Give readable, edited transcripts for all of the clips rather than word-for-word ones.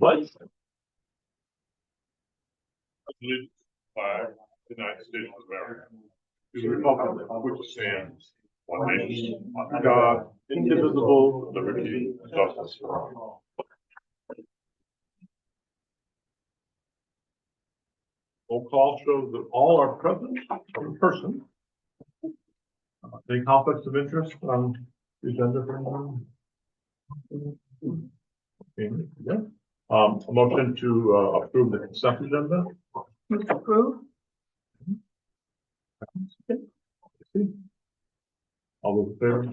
Pledge. Allegiance to the flag of the United States of America, to the republic which stands one nation under God, indivisible, with liberty and justice for all. Roll call shows that all are present in person. Any conflicts of interest on the agenda for anyone? Okay, yeah. A motion to approve the consent agenda. Approve. All those in favor?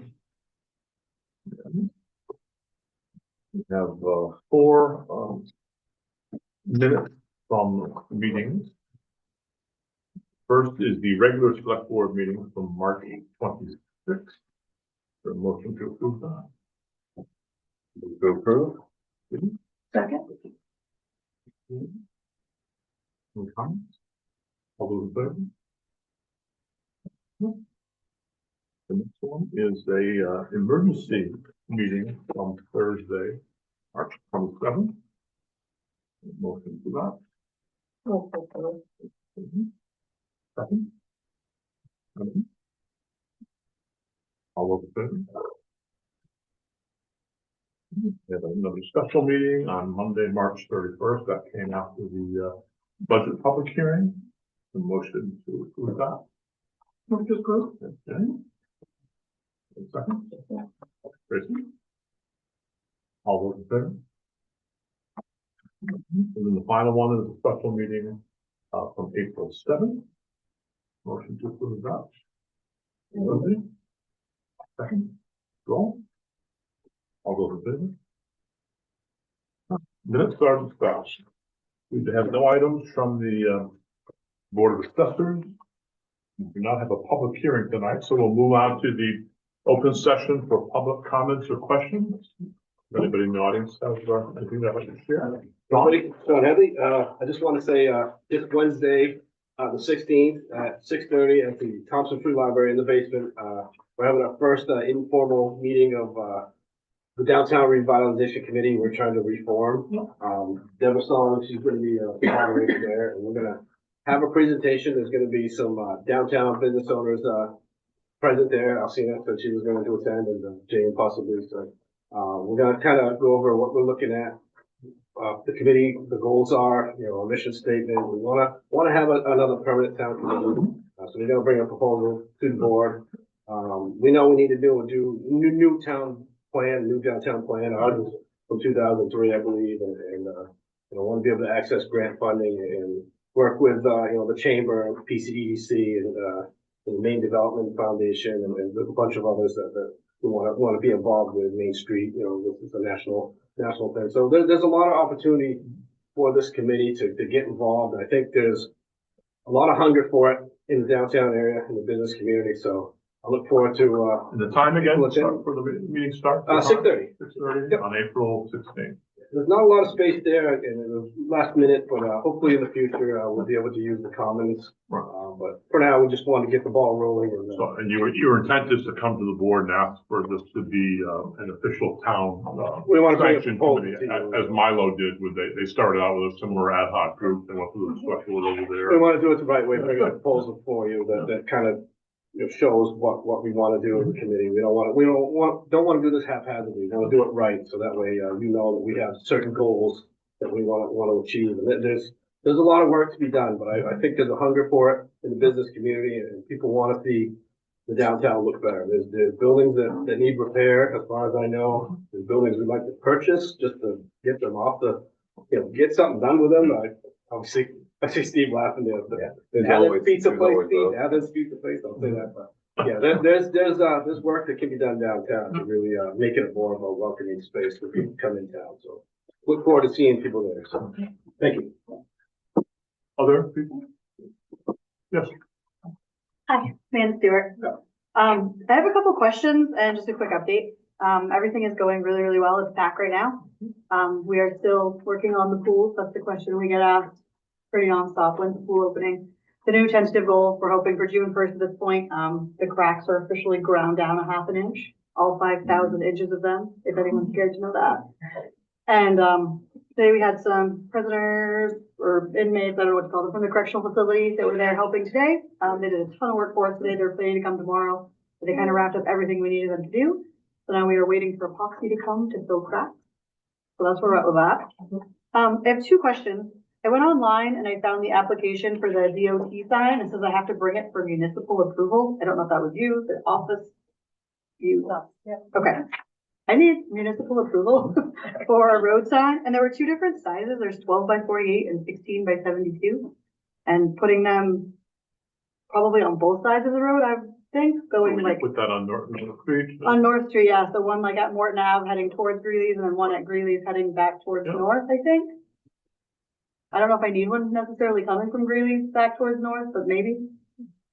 We have 4 minutes from meetings. First is the regular select board meeting from March 26th. For a motion to approve that. To approve. Second. Any comments? All those in favor? The next one is a emergency meeting on Thursday, March 27th. Motion to that. Second. All those in favor? We have another special meeting on Monday, March 31st. That came after the budget public hearing. The motion to approve that. Move to approve. Okay. Second. Tracy. All those in favor? And then the final one is a special meeting from April 7th. Motion to approve that. Rosie. Second. Roll. All those in favor? Minutes are discussed. We have no items from the Board of Assessors. We do not have a public hearing tonight, so we'll move on to the open session for public comments or questions. If anybody in the audience has anything they'd like to share? Sean Headley, I just want to say this Wednesday, the 16th at 6:30 at the Thompson Free Library in the basement, we're having our first informal meeting of the Downtown Revitalization Committee. We're trying to reform. Deborah Solomon, she's going to be a moderator there, and we're going to have a presentation. There's going to be some downtown business owners present there. Alcina said she was going to attend, and Jane possibly. So we're going to kind of go over what we're looking at. The committee, the goals are, a mission statement. We want to have another permanent town committee. So we're going to bring a proposal to the board. We know we need to do new town plan, new downtown plan. Ours is from 2003, I believe, and want to be able to access grant funding and work with the chamber, PCEDC, and the Maine Development Foundation, and there's a bunch of others that we want to be involved with. Main Street, this is a national thing. So there's a lot of opportunity for this committee to get involved. I think there's a lot of hunger for it in the downtown area, in the business community. So I look forward to the time again for the meeting start. 6:30. 6:30 on April 16th. There's not a lot of space there, and it was last minute, but hopefully in the future we'll be able to use the commons. But for now, we just want to get the ball rolling. And your intent is to come to the board and ask for this to be an official town we want to sanction committee, as Milo did. They started out with a similar ad hoc group and went through the special over there. We want to do it the right way, bring a proposal for you that kind of shows what we want to do as a committee. We don't want to do this haphazardly. We want to do it right, so that way that we have certain goals that we want to achieve. And there's a lot of work to be done, but I think there's a hunger for it in the business community, and people want to see the downtown look better. There's buildings that need repair, as far as I know. There's buildings we'd like to purchase just to get them off get something done with them. I see Steve laughing there. There's pizza place, Steve. There's pizza place. I'll say that, but yeah, there's work that can be done downtown to really make it more of a welcoming space for people to come in town. So look forward to seeing people there. So thank you. Other people? Yes. Hi, Amanda Stewart. I have a couple questions and just a quick update. Everything is going really, really well. It's back right now. We are still working on the pools. That's the question we get asked pretty nonstop. When's the pool opening? The new tentative goal, we're hoping for June 1st at this point. The cracks are officially ground down a ½ inch, all 5,000 inches of them, if anyone's scared to know that. And Today we had some prisoners or inmates, I don't know what to call them, from the correctional facility that were there helping today. They did a ton of work for us today. They're planning to come tomorrow. But they kind of wrapped up everything we needed them to do. So now we are waiting for epoxy to come to fill cracks. So that's where we're at with that. I have 2 questions. I went online and I found the application for the DOT sign. It says I have to bring it for municipal approval. I don't know if that was you, the office. You. Okay. I need municipal approval for a road sign, and there were 2 different sizes. There's 12 by 48 and 16 by 72, and putting them probably on both sides of the road, I think, going We like put that on North Street. on North Street, yeah. So one like at Morton Ave heading towards Greeley's, and then one at Greeley's heading back towards Yep. North, I think. I don't know if I need one necessarily coming from Greeley's back towards North, but maybe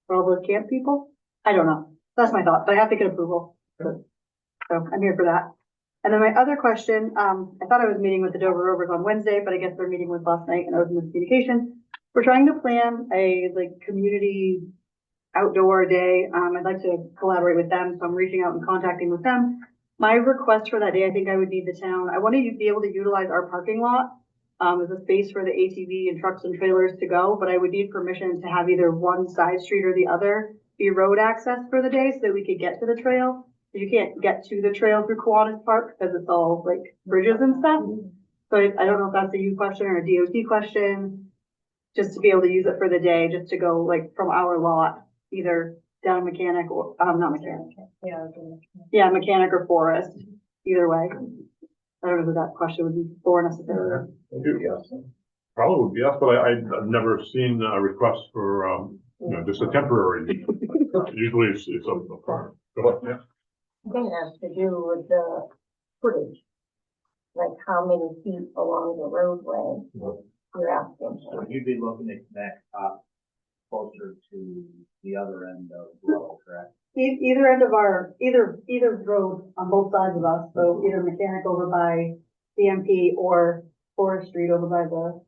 for all those camp people. I don't know. That's my thought, but I have to get approval. So I'm here for that. And then my other question, I thought I was meeting with the Dover Rovers on Wednesday, but I guess their meeting was last night and I was in miscommunication. We're trying to plan a like community outdoor day. I'd like to collaborate with them, so I'm reaching out and contacting with them. My request for that day, I think I would need the town. I want to be able to utilize our parking lot as a space for the ATV and trucks and trailers to go, but I would need permission to have either one side street or the other be road access for the day so that we could get to the trail. You can't get to the trail through Kiwanis Park because it's all like bridges and stuff. So I don't know if that's a U question or a DOT question, just to be able to use it for the day, just to go like from our lot, either down Mechanic or, not Mechanic. Yeah, Mechanic or Forest, either way. I don't know who that question would be for necessarily. Yes. Probably would be yes, but I've never seen a request for, just a temporary. Usually it's a permanent. Yeah. I think it has to do with the footage, like how many feet along the roadway you're asking So for. you'd be looking to connect up closer to the other end of the road, correct? Either end of either road on both sides of us, so either Mechanic over by CMP or Forest Street over by the,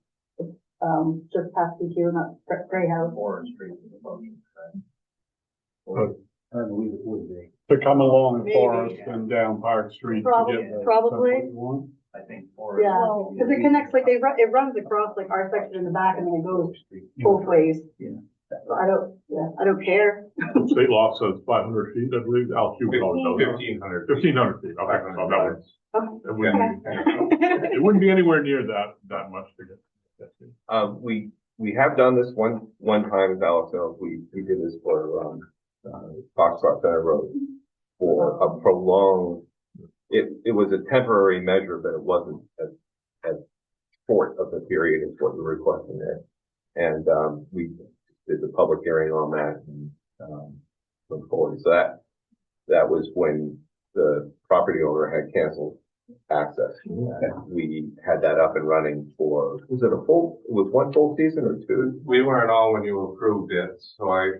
just past PQ, not Gray House. Or straight to the motion, correct? I believe it would be. To come along Maybe. Forest and down Park Street to get the. Probably. I think for. Yeah, because it connects, like it runs across like our section in the back and then it goes both ways. Yeah. So I don't care. State law says 500 feet, I believe. Al, you probably know that. 1,500. 1,500 feet. Okay, so that was, Okay. it wouldn't be anywhere near that much to get. We have done this one time in Ballastone. We did this for, Foxcroft Center Road for a prolonged, it was a temporary measure, but it wasn't as short of a period as what you're requesting there. And, we did the public hearing on that and, went forward. So that was when the property owner had canceled access. We had that up and running for, was it one full season or 2? We weren't on when you approved it, so I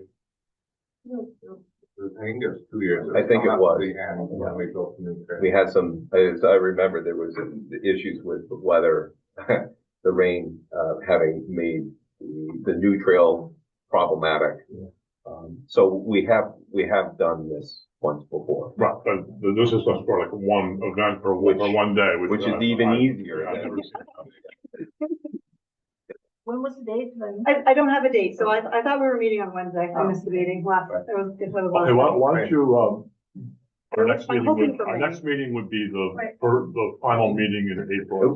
think it was 2 years. I think it was. And when we built the new trail. We had some, as I remember, there was issues with the weather, the rain, having made the new trail problematic. So we have done this once before. Right, but this is just for like one event for one day. Which is even easier. I've never seen that. When was the date? I don't have a date, so I thought we were meeting on Wednesday. I missed the meeting last, it was. Okay, why don't you, our next I'm hoping for May. next meeting would be Right. the final meeting in April.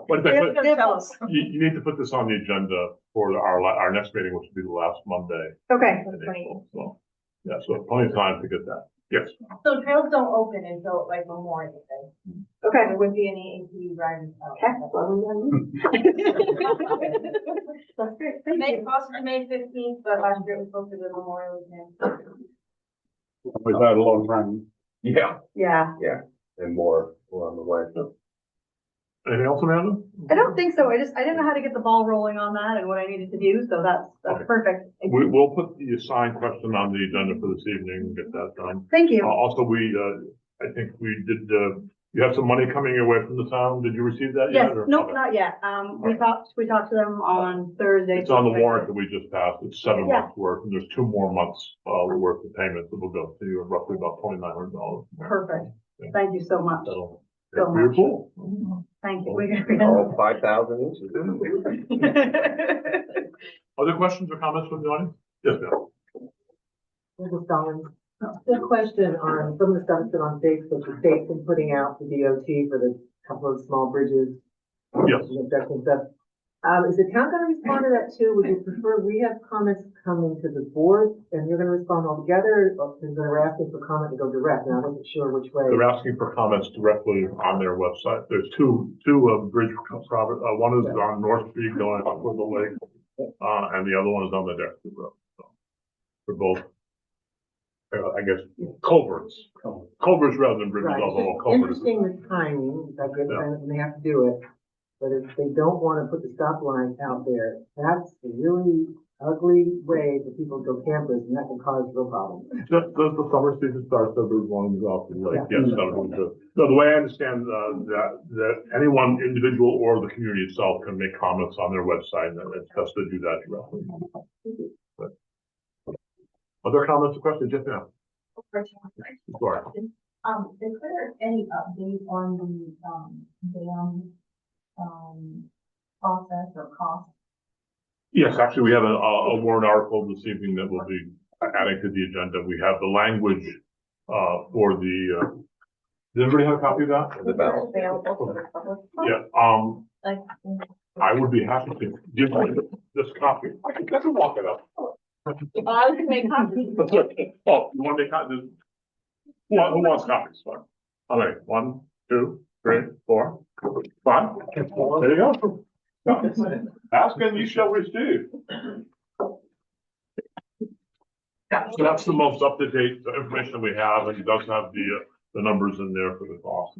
But They have tell us. you need to put this on the agenda for our next meeting, which will be the last Monday Okay, in April. So, yeah, so plenty of time to get that. Yes. So trails don't open until like Memorial Day. okay. There wouldn't be any ATV riding. Okay. That's great. Thank May, you. possibly May 15th, but last year it was supposed to be Memorial Day. We've had a long run. Yeah, Yeah, and more on the way. Anything else, Amanda? I don't think so. I didn't know how to get the ball rolling on that and what I needed to do, so that's Okay. perfect. We'll put the assigned question on the agenda for this evening and get that done. Thank you. Also, I think we did, you have some money coming your way from the town. Did you receive that yet? Yes, or- nope, not yet. We talked to them on Thursday. It's on the warrant that we just passed. It's 7 Yeah. months worth, and there's 2 more months, worth of payments that will go to you, roughly about $2,900. Perfect. Thank you so much. That'll So pay for your much. pool. Thank you. All 5,000 inches. Other questions or comments from the audience? Yes, ma'am. Mrs. Stallings, just a question on some of the stuff that's been on Facebook, the state's been putting out the DOT for the couple of small bridges. Yes. And stuff. Is the town gonna respond to that too? Would you prefer we have comments coming to the board and you're gonna respond all together? Or is they're asking for comment to go direct? Now, I wasn't sure which way. They're asking for comments directly on their website. There's two bridge properties. One is on North Street going up with the lake, and the other one is on the Dexter Road. So they're both, I guess, culverts. Culverts rather than bridges, Right. although a It's culvert is. interesting the timing, I guess, Yeah. and they have to do it. But if they don't want to put the stop line out there, that's a really ugly way for people to go campers, and that can cause real problems. Just as the summer season starts, everyone's going to go off the lake. Yeah. Yes, that'll be good. So the way I understand, that any one individual or the community itself can make comments on their website, and it's best to do that directly. But other comments or questions? Yes, ma'am. Sorry. Is there any update on the, dam, process or cost? Yes, actually, we have a warrant article this evening that we'll be adding to the agenda. We have the language, for the, does everybody have a copy of that? The ballot. Available for the public? Yeah, Like, I would be happy to give you this copy. I can walk it up. I was gonna make copies. Oh, you want to make copies? Who wants copies? Fine. All right, 1, 2, 3, 4, 5. There you go. Ask and you shall receive. So that's the most up-to-date information we have, and it does have the numbers in there for the cost.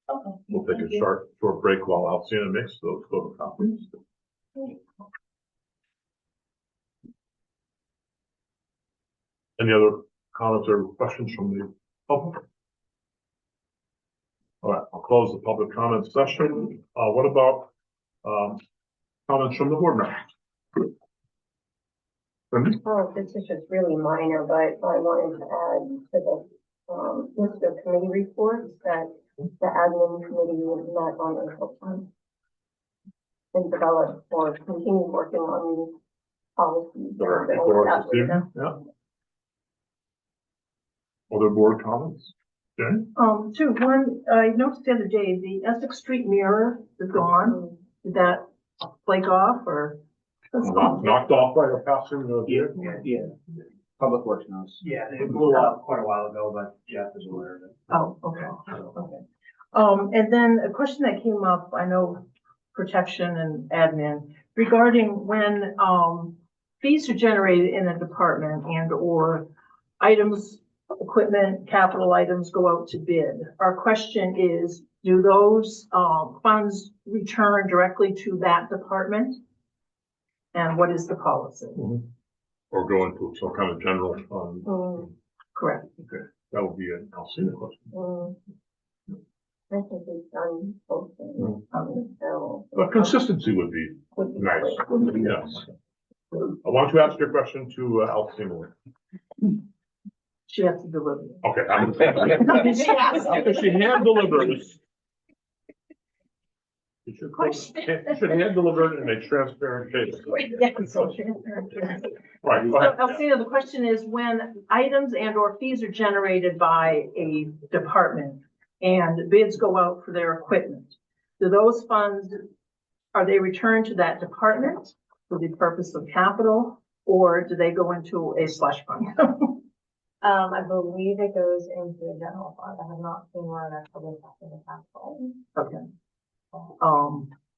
Okay. We'll take a short break while Alcina makes those photocopies. Any other comments or questions from the public? All right, I'll close the public comment session. What about, comments from the board members? Cindy? Oh, this is just really minor, but I wanted to add to the, list of committee reports that the admin committee met on April 10th. And developed or continue working on the policies. Or that before are this evening? Yeah. Other board comments? Okay. Two, one, I noticed the other day, the Essex Street mirror is gone. Did that flake off or? Knocked off by a passer. Yeah. Public Works knows. Yeah, it blew up quite a while ago, but Jeff is aware of it. Oh, okay, okay. And then a question that came up, I know protection and admin, regarding when, fees are generated in a department and or items, equipment, capital items go out to bid. Our question is, do those, funds return directly to that department? And what is the policy? Or go into some kind of general fund. Correct. Okay, that would be an Alcina question. I think we've done both things. So. But consistency would be nice. Yes. Why don't you ask your question to Alcina? She has to deliver. Okay. If she hand delivers. You should hand deliver it in a transparent case. Right, go ahead. Alcina, the question is when items and or fees are generated by a department and bids go out for their equipment, do those funds, are they returned to that department for the purpose of capital, or do they go into a slush fund? I believe it goes into the general fund. I have not seen where it actually goes back in the capital. Okay.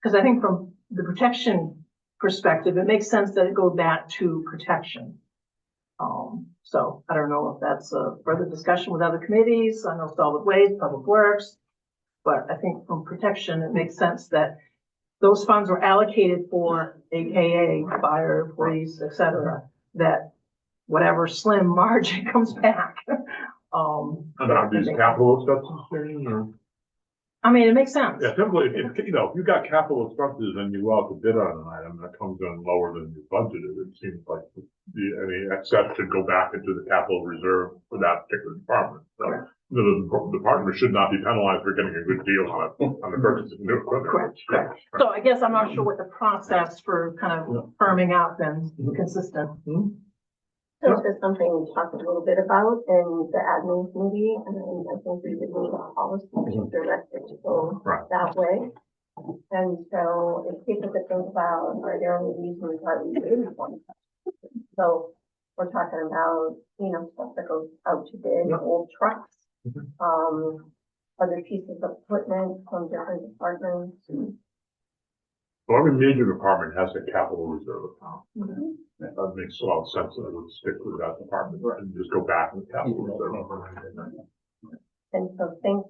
Because I think from the protection perspective, it makes sense that it go back to protection. So I don't know if that's a further discussion with other committees. I know solid waste, public works, but I think from protection, it makes sense that those funds are allocated for AKA fire, police, et cetera, that whatever slim margin comes back. And are these capital expenses or? I mean, it makes sense. Yeah, typically, if you got capital expenses and you go out to bid on an item that comes in lower than you budgeted, it seems like any excess should go back into the capital reserve for that particular department. So the department should not be penalized for getting a good deal on the purchase of new equipment. Correct. So I guess I'm not sure what the process for kind of firming out then, consistent. So it's just something we talked a little bit about in the admin committee, and I think we would need a policy to direct it to go Right. that way. And so if people could think about, are there any reasons why we do want to? So we're talking about, stuff that goes out to bid, old trucks, other pieces of equipment from different departments. Well, every major department has a capital reserve account. That makes a lot of sense that I would stick with that department and just go back in the capital reserve. And so think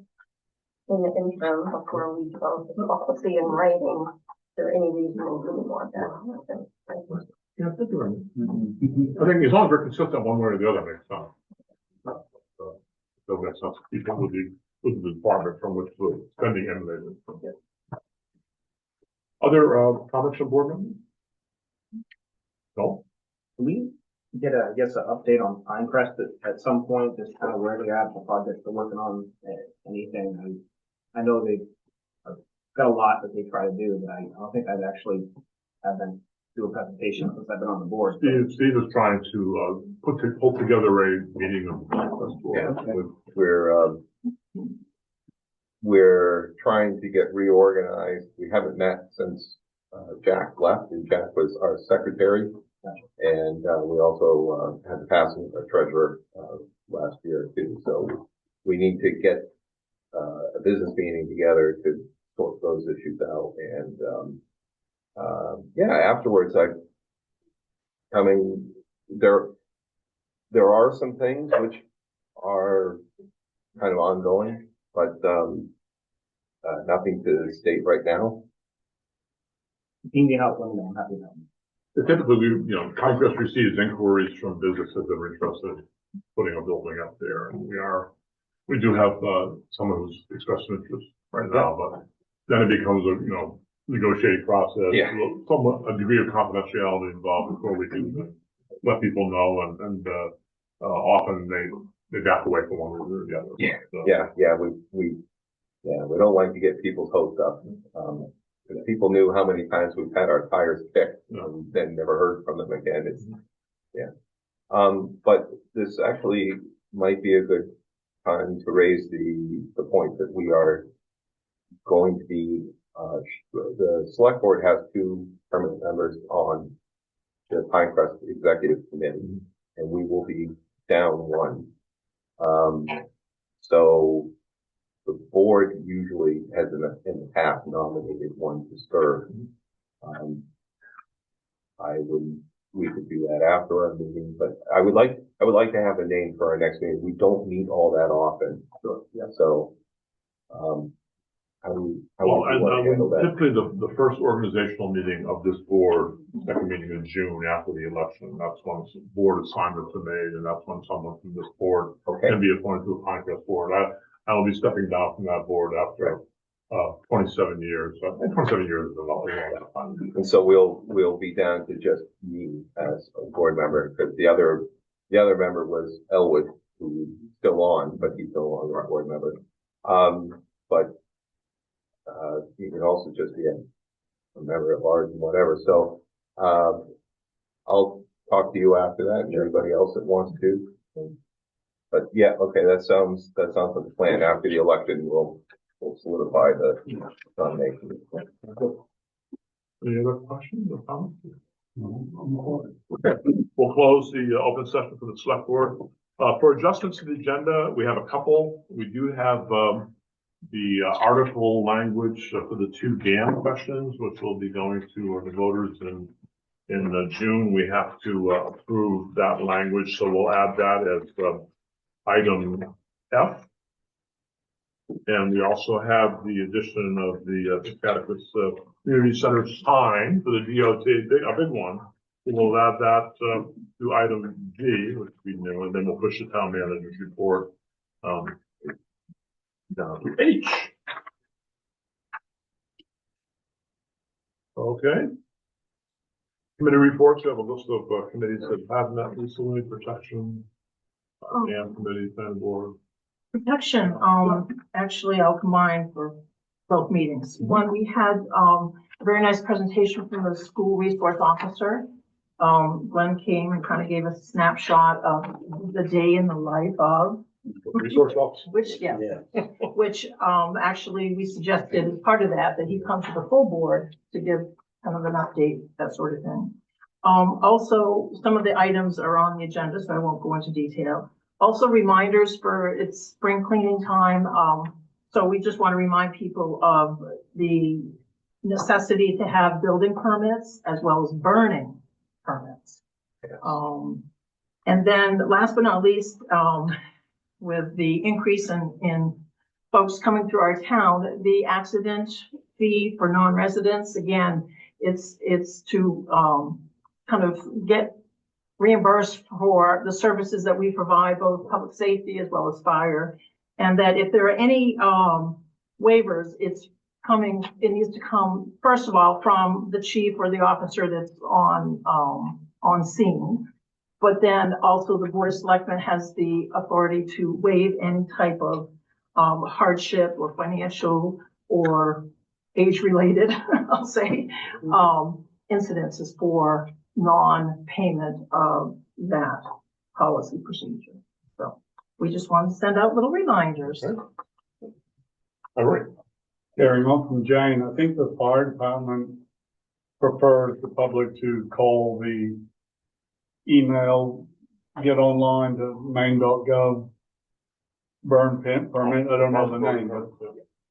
in the interim, before we develop the policy in writing, is there any reason we wouldn't want that? Yeah, I think you're right. I think as long as we're consistent one way or the other, makes sense. So that's not people with the department from which the spending emanated. Other comments from board members? No? Can we get an update on Pinecrest at some point, just kind of where they're at, the projects they're working on, anything? I know they've got a lot that they try to do, but I don't think I've actually had them do a presentation since I've been on the board. Steve is trying to pull together a meeting of the Yeah, we're trying to get reorganized. We haven't met since Jack left, and Jack was our secretary. And we also had the passing of our treasurer last year too. So we need to get a business meeting together to sort those issues out. And afterwards, there are some things which are kind of ongoing, but nothing to state right now. Can you help them? I'm happy to help. Typically, Pinecrest receives inquiries from businesses that are interested in putting a building up there. And we do have someone who's expressed an interest right now, but then it becomes a, negotiating process. Yeah. Somewhat a degree of confidentiality involved before we can let people know, and often they back away from one or the other. Yeah. So. We don't like to get people's hopes up. If people knew how many times we've had our tires kicked, then never heard from them again. But this actually might be a good time to raise the point that we are going to be, the select board has 2 permanent members on the Pinecrest Executive Committee, and we will be down 1. So the board usually has in the past nominated one to serve. We could do that after our meeting, but I would like to have a name for our next meeting. We don't meet all that often. So, how would you want to handle that? Typically the first organizational meeting of this board, second meeting in June after the election, that's when board assignments are made, and that's when someone from this board can be appointed to the Pinecrest board. I will be stepping down from that board after 27 years. So I think 27 years is a lot of time. And so we'll be down to just me as a board member, because the other member was Elwood, who's still on, but he's no longer a board member. But you can also just be a member at large and whatever. So I'll talk to you after that, and everybody else that wants to. But yeah, okay, that sounds like the plan. After the election, we'll solidify the nomination. Any other questions or comments? Okay, we'll close the open session for the select board. For adjustments to the agenda, we have a couple. We do have the article language for the 2 GAM questions, which will be going to the voters in June. We have to approve that language, so we'll add that as item F. And we also have the addition of the Catacus Community Center sign for the DOT, a big one. We'll add that to item G, which we know, and then we'll push the town manager's report down to H. Okay. Committee reports. We have a list of committees that have met recently: protection, dam committee, planning board. Protection, actually I'll combine for both meetings. One, we had, a very nice presentation from the school resource officer. Glenn came and kind of gave us a snapshot of the day in the life of, Resource officer. which, yeah, which, actually we suggested as part of that he come to the full board to give kind of an update, that sort of thing. Also, some of the items are on the agenda, so I won't go into detail. Also reminders for it's spring cleaning time. So we just want to remind people of the necessity to have building permits as well as burning permits. And then last but not least, with the increase in folks coming through our town, the accident fee for non-residents, again, it's to, kind of get reimbursed for the services that we provide, both public safety as well as fire. And that if there are any, waivers, it needs to come, first of all, from the chief or the officer that's on scene. But then also the Board of Selectmen has the authority to waive any type of, hardship or financial or age-related, I'll say, incidences for non-payment of that policy procedure. So we just want to send out little reminders. All right. Carrying on from Jane, I think the fire department prefers the public to call the email, get online to maine.gov, burn pit permit. I don't know the name, but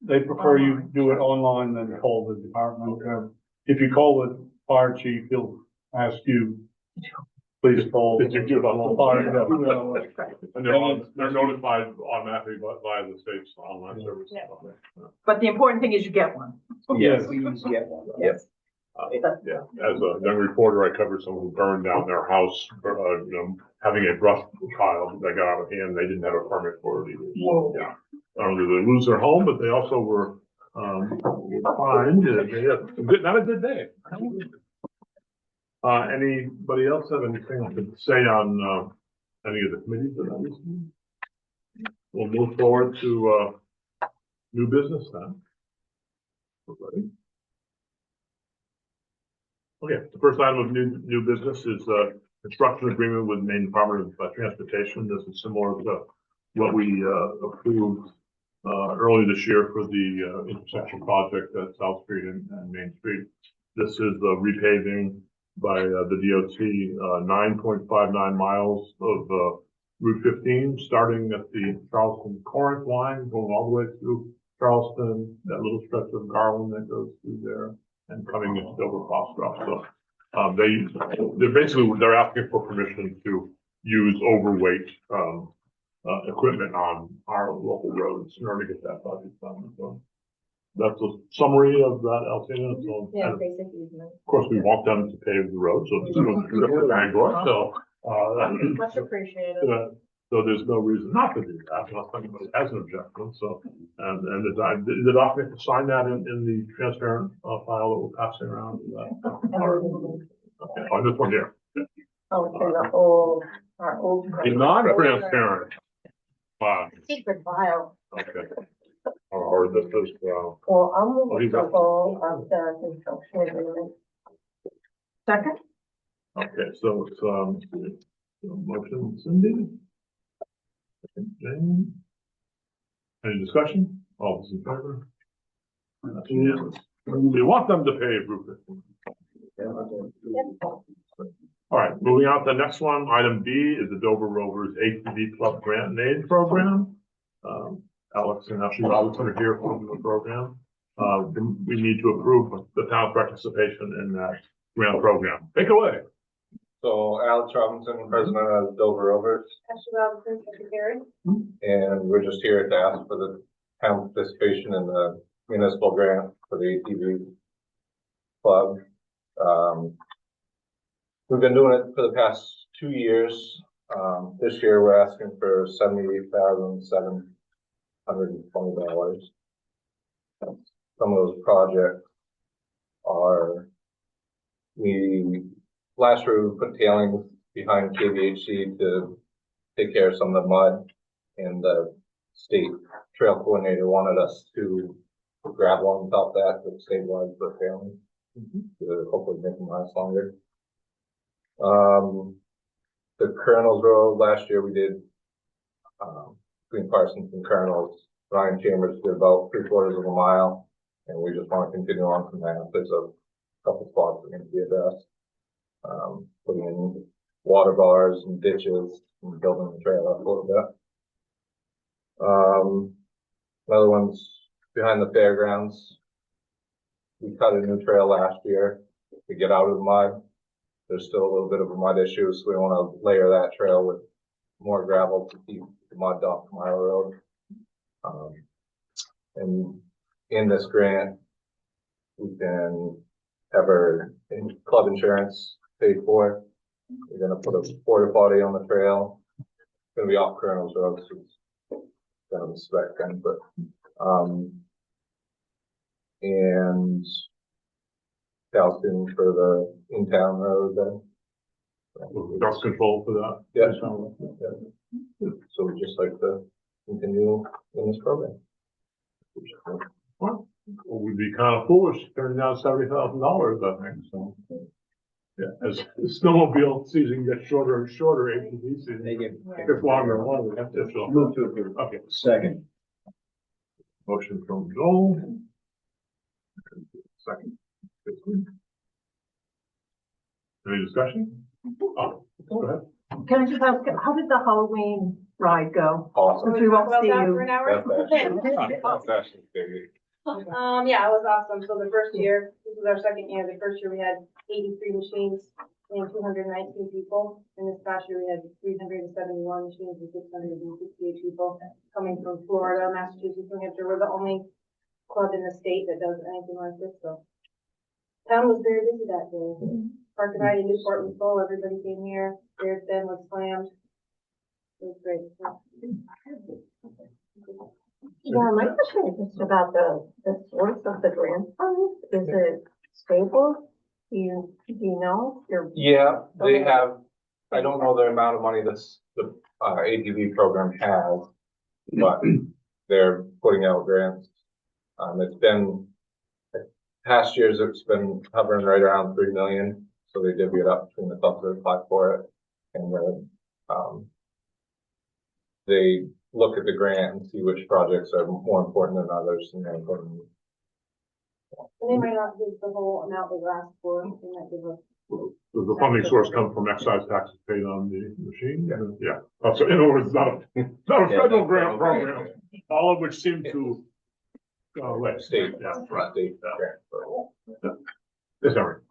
they prefer you do it online than call the department. If you call the fire chief, he'll ask you, please call. Did you do it on fire? And And they're notified automatically via the state's online service. Yeah. But the important thing is you get one. Yes. Get one. Yes. Yeah, as a young reporter, I covered someone who burned down their house, having a brush pile that got out of hand. They didn't have a permit for it either. Yeah. Not only did they lose their home, but they also were fined. They had not a good day. Anybody else have anything to say on any of the committees that I listened? We'll move forward to new business then. Everybody? Okay, the first item of new business is construction agreement with Maine Department of Transportation. This is similar to what we approved early this year for the intersection project at South Street and Main Street. This is the repaving by the DOT 9.59 miles of Route 15, starting at the Charleston Corinth line, going all the way through Charleston, that little stretch of Garland that goes through there, and coming into Dover-Foxcroft. So they're asking for permission to use overweight equipment on our local roads in order to get that project done. So that's a summary of that, Alcina. So, Yeah, and basic easement. of course, we want them to pave the road, so this goes to Bangor. So Much appreciated. so there's no reason not to do that unless anybody has an objection. So, and the document to sign that in the transparent file that we're passing around. Okay, on this one here. Oh, it's in our old. A non-transparent file. Secret file. Okay. Or this is, Well, I'm What do you got? approval of the construction agreement. Second? okay, so it's, motion Cindy. Second, Jane. Any discussion? All those in favor? That's unanimous. We want them to pay Rupert. All right, moving on to the next one. Item B is the Dover Rovers ATV Club Grant and Aid Program. Alex and Ashley Robinson are here from the program. We need to approve the town's participation in that grant program. Take it away. So Alex Robinson, president of Dover Rovers, Ashley Robinson, secretary. and we're just here to ask for the town participation in the municipal grant for the ATV club. We've been doing it for the past 2 years. This year we're asking for $78,720. Some of those projects are, last year we put tailings behind KVHC to take care of some of the mud in the state trail coordinator wanted us to put gravel on top of that to stabilize the failing. To hopefully make them last longer. The Colonel's Road, last year we did, between Parsons and Colonel's, Ryan Chambers did about 3/4 of a mile, and we just want to continue on from that. There's a couple spots that need to be addressed. Putting in water bars and ditches and building the trail up a little bit. Another one's behind the fairgrounds. We cut a new trail last year to get out of the mud. There's still a little bit of a mud issue, so we want to layer that trail with more gravel to keep the mud off Mile Road. And in this grant, we can have our club insurance paid for. We're gonna put a porta potty on the trail. It's gonna be off Colonel's Road, so it's kind of a spec thing, but and calcium for the in-town road then. Dust control for that. Yeah. So we just like to continue in this program. Well, we'd be kind of foolish turning down $70,000, I think, so. Yeah, as the snowmobile season gets shorter and shorter, ATV season gets longer and longer. That's it, so. Move to approve. Okay, Second. motion from Joel. Second. Any discussion? Oh, go ahead. Can I just ask, how did the Halloween ride go? Awesome. Since we won't see For you. an hour? That's actually big. Yeah, it was awesome. So the first year, this was our second year. The first year we had 83 machines and 219 people. And this past year we had 371 machines and 668 people coming from Florida, Massachusetts, New Hampshire. We're the only club in the state that does anything like this. So town was very busy that day. Park and Ride in Newport was full. Everybody came here. Bears Den was slammed. It was great. Yeah, my question is just about the source of the grant funds. Is it stable? Do you know? Yeah, they have, I don't know the amount of money that's the ATV program has, but they're putting out grants. It's been, past years, it's been hovering right around 3 million. So they divvy it up between the clubs that apply for it. And then, they look at the grant and see which projects are more important than others, and then put them. And they might not give the whole amount they asked for. They might give us. Does the funding source come from excise taxes paid on the machine? Yeah. So in other words, it's not a federal grant program, all of which seem to go away. State, Yeah, right, state grant. Yes, Eric.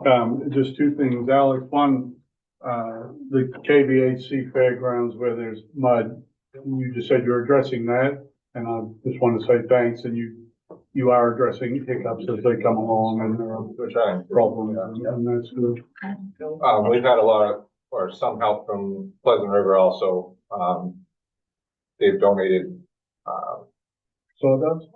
Just two things, Alex. One, the KVHC fairgrounds where there's mud, you just said you're addressing that, and I just want to say thanks, and you are addressing hiccups as they come along, and there We're trying are to. problems, and that's good. We've had a lot of, or some help from Pleasant River also. They've donated, Sawdust?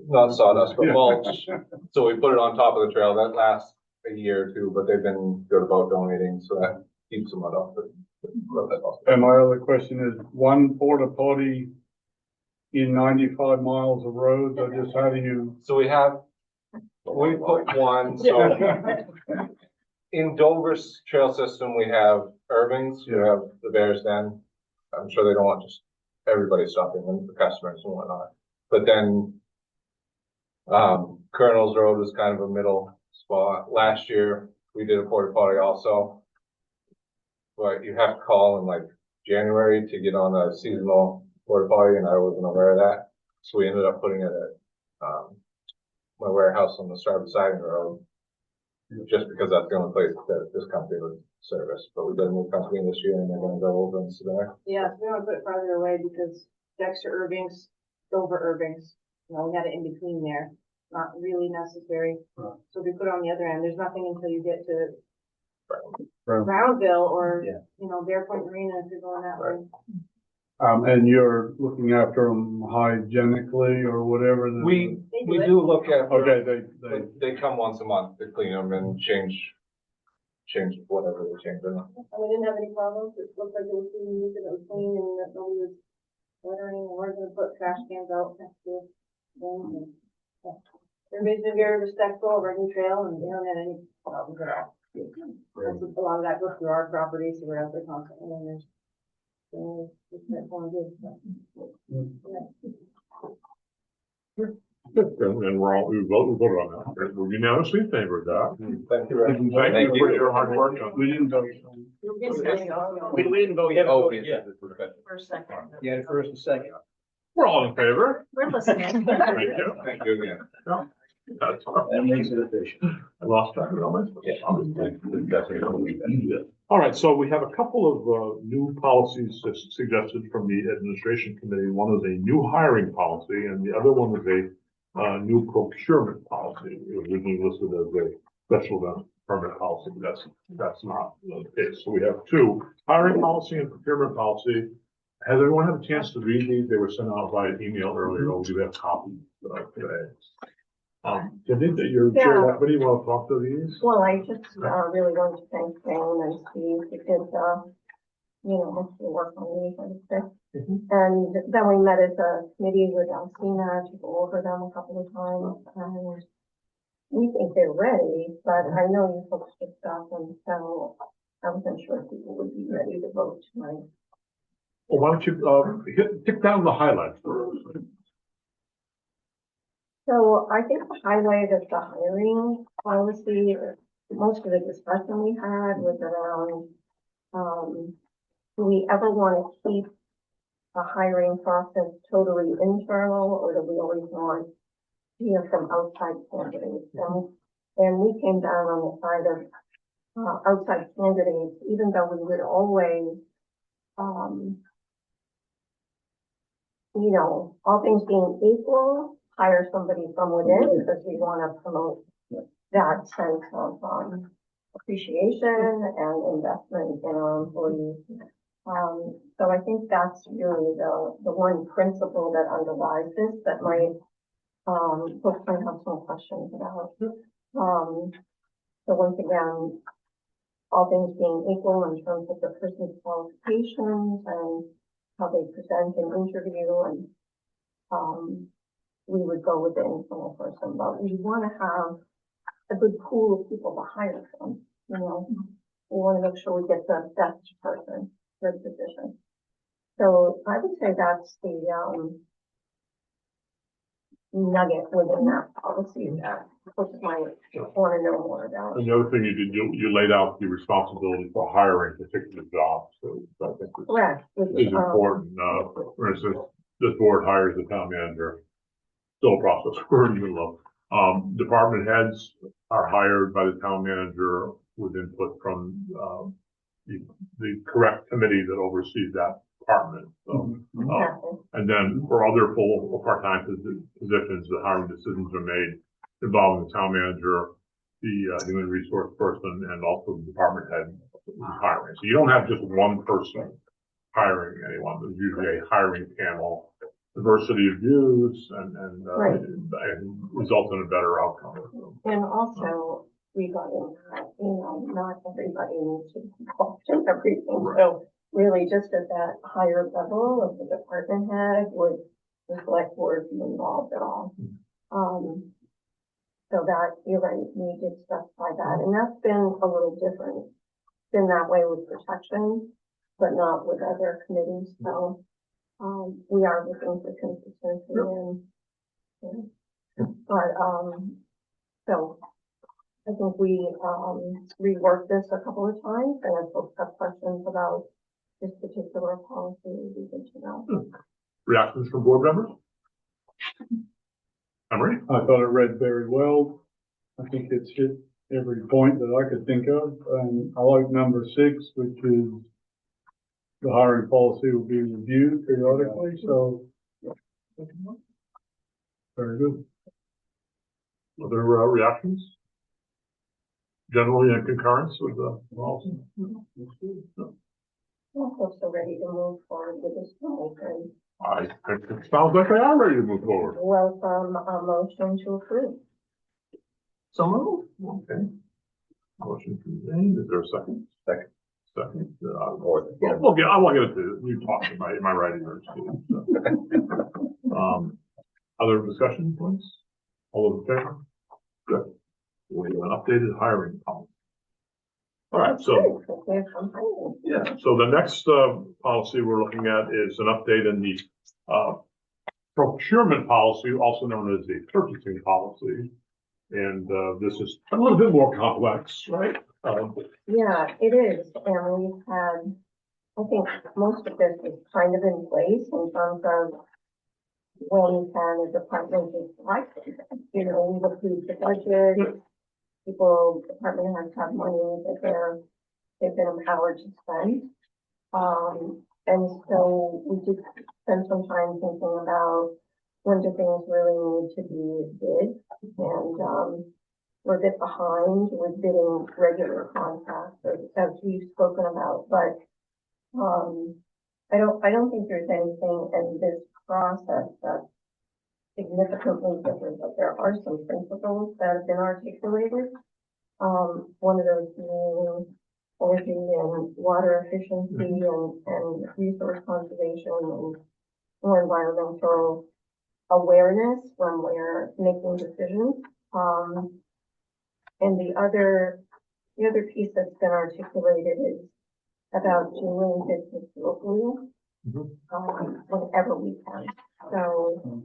not sawdust, but Yeah. mulch. So we put it on top of the trail. That lasts a year or two, but they've been good about donating, so that keeps them off. And my other question is, one porta potty in 95 miles of roads, or just how do you? So we put one, so in Dover's trail system, we have Irving's, we have the Bears Den. I'm sure they don't want just everybody stopping in for customers and whatnot. But then, Colonel's Road was kind of a middle spot. Last year, we did a porta potty also. But you have to call in like January to get on a seasonal porta potty, and I wasn't aware of that. So we ended up putting it at, my warehouse on the starboard side of the road. Just because that's the only place that this company would service. But we got a new company this year, and they're gonna go over into there. Yeah, we want to put it farther away because Dexter Irving's, Dover Irving's, we had it in between there. Not really necessary. Right. So if we put it on the other end, there's nothing until you get to Right. Brownville or, Yeah. Bear Point Marina if you're going that way. And you're looking after them hygienically or whatever? We They do it. do look at, Okay, they come once a month to clean them and change whatever they change in them. And we didn't have any problems. It looked like it was being used and it was clean and that nobody was littering, and we're gonna put trash cans out next to things and. Yeah. Everybody's been very respectful of our new trail and we haven't had any problems at all. A lot of that goes through our property, so we're out there constantly and there's. It's that one good stuff. Good, and we voted on that. We're unanimously in favor of that. Thank you. Thank you for your hard work. We didn't vote. We didn't vote, we haven't Oh, voted yes, yet. this is good. First, second. Yeah, the first and second. We're all in favor. We're listening. Thank you. Thank you again. That's all. That makes it official. I lost track of all my. Yes. All right, so we have a couple of new policies suggested from the administration committee. One is a new hiring policy and the other one is a new procurement policy. It was originally listed as a special event permit policy, but that's not the case. So we have two, hiring policy and procurement policy. Has everyone had a chance to read these? They were sent out by email earlier. We do have copies today. Cindy, that you're chair of equity, you want to talk to these? Well, I just, really want to thank Jane and Steve because, most of the work on these, I would say. And then we met as a committee with Alcina to go over them a couple of times and we think they're ready, but I know you folks just got them, so I wasn't sure if people would be ready to vote tonight. Well, why don't you, tick down the highlights for us? So I think the highlight of the hiring policy, most of the discussion we had was around, do we ever want to keep a hiring process totally internal or do we always want to hear from outside candidates? And we came down on the side of outside candidates, even though we would always, all things being equal, hire somebody from within because we want to promote that sense of appreciation and investment in our employees. So I think that's really the one principle that underlies this that might folks might have some questions about. So once again, all things being equal in terms of the person's qualifications and how they present an interview and we would go with the informal person, but we want to have a good pool of people to hire from, We want to make sure we get the best person for the position. So I would say that's the, nugget within that policy that folks might want to know more about. And the other thing you did, you laid out the responsibility for hiring particular jobs, so I think this Correct. is important. For instance, this board hires the town manager. Still a process we're in the middle of. Department heads are hired by the town manager with input from the correct committee that oversees that department. So, and then for other full or part-time positions, the hiring decisions are made involving the town manager, the human resource person, and also the department head hiring. So you don't have just one person hiring anyone. There's usually a hiring panel, diversity of views, and result in a better outcome. And also, regarding that, not everybody needs to be involved in everything. Right. So really just at that higher level of the department head would the select board be involved at all. So that, you're right, we did specify that. And that's been a little different. It's been that way with protection, but not with other committees. So we are looking for consistency but so I think we reworked this a couple of times, and if folks have questions about this particular policy, it would be good to know. Reactions from board members? Emery? I thought it read very well. I think it's hit every point that I could think of. And I like number 6, which is the hiring policy will be reviewed periodically. So very good. Other reactions? Generally in concurrence with the policy? I'm also ready to move forward with this one. I think it sounds like they are ready to move forward. Welcome a motion to approve. So move. Okay. Motion to name, is there a second? Second, More than, well, I won't get it to you talking, my writing yours too. So. Other discussion points? All those in favor? Good. We have an updated hiring policy. All right, so, yeah, so the next, policy we're looking at is an update in the, procurement policy, also known as the purchasing policy. And, this is a little bit more complex, right? Yeah, it is, and we've had, I think most of this is kind of in place in terms of when can a department is selected. You know, we've approved the budget, department has had money that they've been empowered to spend. And so we just spend some time thinking about when do things really need to be bid, and, we're a bit behind with bidding regular contracts, as we've spoken about, but, I don't think there's anything in this process that's significantly different, but there are some principles that have been articulated. One of those being energy and water efficiency and resource conservation and more environmental awareness when we're making decisions. And the other piece that's been articulated is about doing business locally, whenever we can. So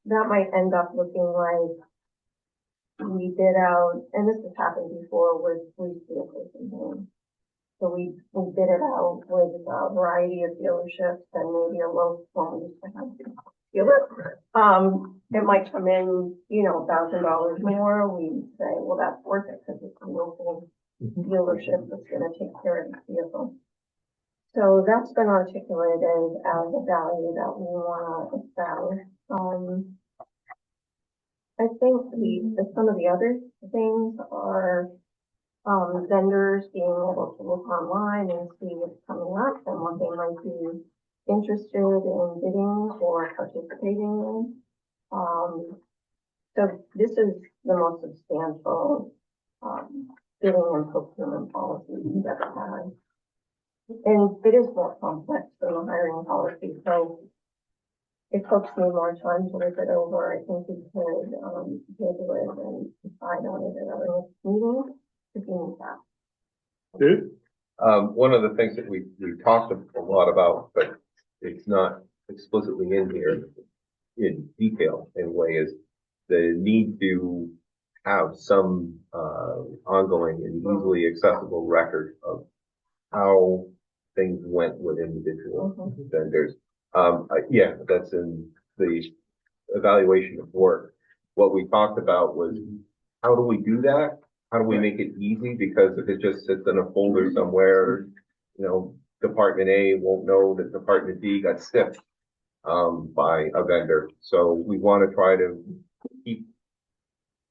that might end up looking like we bid out, and this has happened before with police vehicles and things. So we bid it out with a variety of dealerships and maybe a low one dealer. It might come in, $1,000 more. We say, well, that's worth it because it's a local dealership that's going to take care of the vehicle. So that's been articulated as a value that we want to establish. I think some of the other things are vendors being able to look online and see what's coming up and what they might be interested in bidding or participating in. So this is the most substantial bidding and procurement policy we've ever had. And it is more complex than the hiring policy, so if folks need more time to look it over, I think we could table it and decide on it at our next meeting if you need that. Dude? one of the things that we talked a lot about, but it's not explicitly in here in detail anyway, is the need to have some, ongoing and easily accessible record of how things went with individual vendors. Yeah, that's in the evaluation of work. What we talked about was, how do we do that? How do we make it easy? Because if it just sits in a folder somewhere, Department A won't know that Department B got stiffed, by a vendor. So we want to try to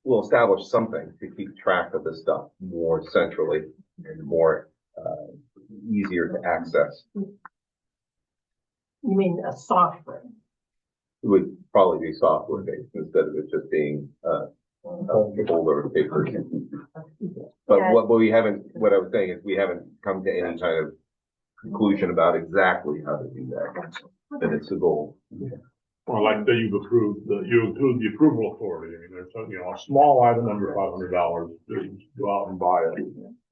we'll establish something to keep track of the stuff more centrally and more, easier to access. You mean a software? It would probably be software based instead of it just being a folder of papers. But what I was saying is we haven't come to any kind of conclusion about exactly how to do that. And it's a goal. Well, like that you include the approval authority. I mean, there's a small item under $500, go out and buy it.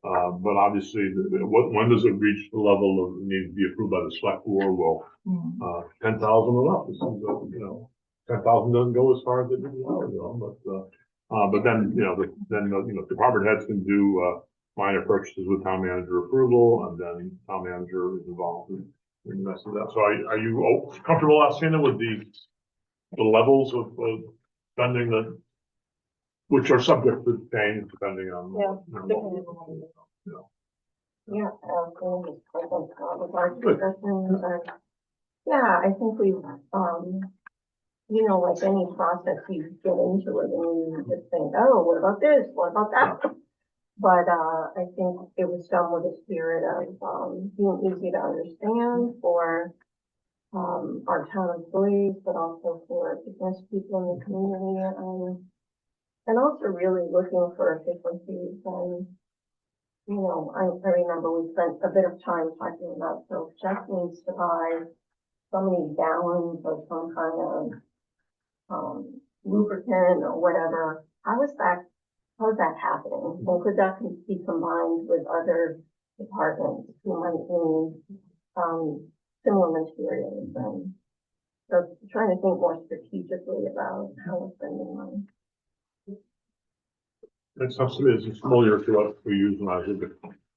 But obviously, when does it reach the level of need to be approved by the select board? Well, 10,000 and up. This is, 10,000 doesn't go as far as it did a while ago, but then, department heads can do, minor purchases with town manager approval, and then town manager is involved in the rest of that. So are you comfortable asking them with the levels of spending that, which are subject to change depending on. Yeah, with our discussions, yeah, I think we've, like any process, you get into it and you just think, oh, what about this? What about that? But, I think it was done with a spirit of, being easy to understand for, our town employees, but also for business people in the community, and also really looking for efficiencies and I remember we spent a bit of time talking about, so if Jeff needs to buy so many gallons of some kind of, lubricant or whatever, how is that happening? And could that be combined with other departments who might need, similar materials? And so trying to think more strategically about how we're spending money. It's something that's familiar to us, we use when I was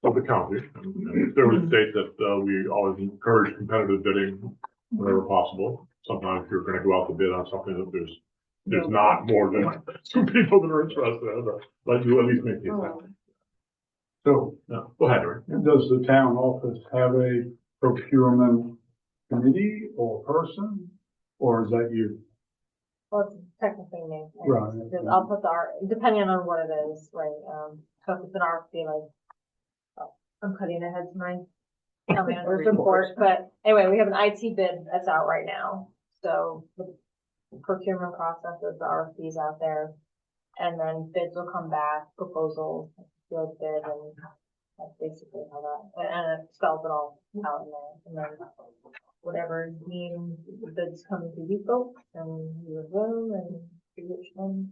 of the county. And there would state that, we always encourage competitive bidding whenever possible. Sometimes if you're gonna go out to bid on something that there's not more than two people that are interested in it, but you at least make the attempt. So, No, go ahead, Eric. does the town office have a procurement committee or person? Or is that you? Well, it's technically me. Right. I'll put depending on what it is, right? So if it's an RFP, like, I'm cutting ahead to my town manager's report, but anyway, we have an IT bid that's out right now. So the procurement process is the RFPs out there, and then bids will come back, proposals, field bid, and that's basically how that, and it spells it all out in there. And then whatever deemed the bids coming to you folks, and you review and see which one.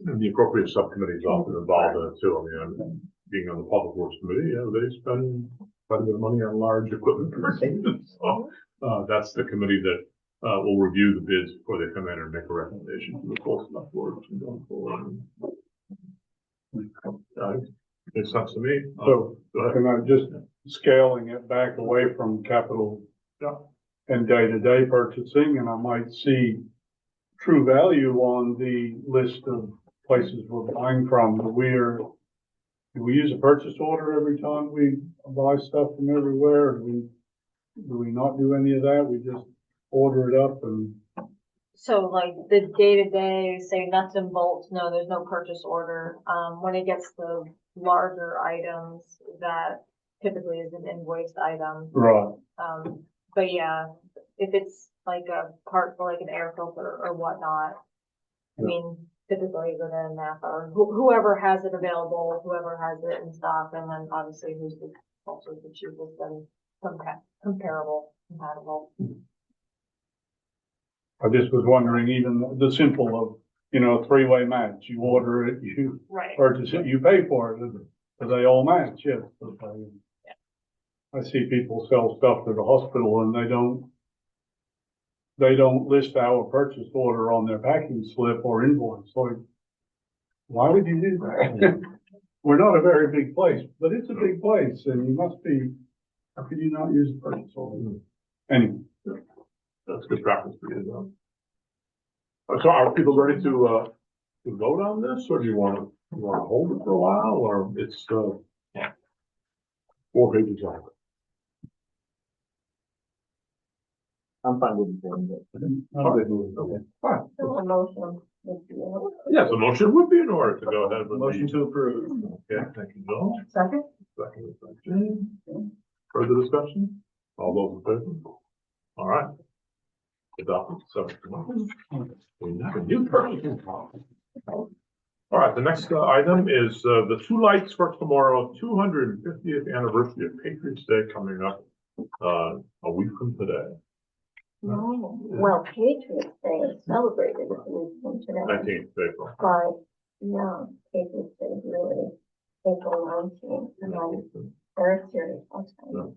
And the appropriate subcommittees often involved in it too. I mean, being on the Public Works Committee, they spend quite a bit of money on large equipment purchases. So, that's the committee that, will review the bids before they come in and make a recommendation to the full select board and going forward. Makes sense to me. So, and I'm just scaling it back away from capital and day-to-day purchasing, and I might see true value on the list of places we're buying from. Do we use a purchase order every time we buy stuff from everywhere? Do we not do any of that? We just order it up and. So like the day-to-day, say nuts and bolts, no, there's no purchase order. When it gets to larger items, that typically is an invoiced item. Right. But yeah, if it's like a part for like an air filter or whatnot, I mean, typically within NAPA or whoever has it available, whoever has it in stock, and then obviously who's also the cheapest and compatible. I just was wondering, even the simple of, three-way match, you order it, you Right. purchase it, you pay for it, and they all match, yes. I see people sell stuff to the hospital and they don't list our purchase order on their packing slip or invoice. Like, why would you do that? We're not a very big place, but it's a big place, and how could you not use a purchase order? Anyway. That's good practice for you, though. So are people ready to vote on this, or do you want to hold it for a while, or it's, 4 pages long? I'm fine with it. Okay, fine. So a motion would be, Yes, a motion would be in order to go ahead with Motion to approve. Okay, thank you, Joe. Second? Second, Jane. Further discussion? All those in favor? All right. Adopted, 7-1. You perfect. All right, the next item is the two lights for tomorrow, 250th anniversary of Patriots Day coming up a week from today. no, well, Patriots Day is celebrated a week from today. 19th of April. But, yeah, Patriots Day is really April 19th, and I'm very serious about that.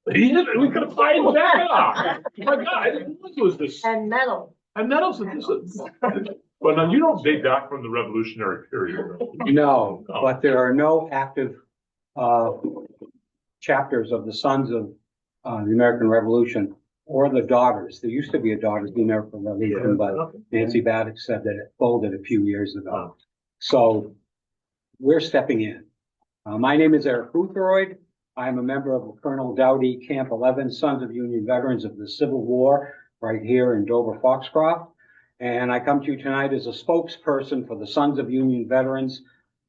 We could have played that off. Oh my God, I didn't know this was this. And medal. And medals, but now you don't date back from the Revolutionary period. No, but there are no active, chapters of the Sons of, the American Revolution or the Daughters. There used to be a Daughters of the American Revolution, but Nancy Baddock said that it folded a few years ago. So we're stepping in. My name is Eric Boothroyd. I'm a member of Colonel Dowdy Camp 11 Sons of Union Veterans of the Civil War right here in Dover-Foxcroft. And I come to you tonight as a spokesperson for the Sons of Union Veterans,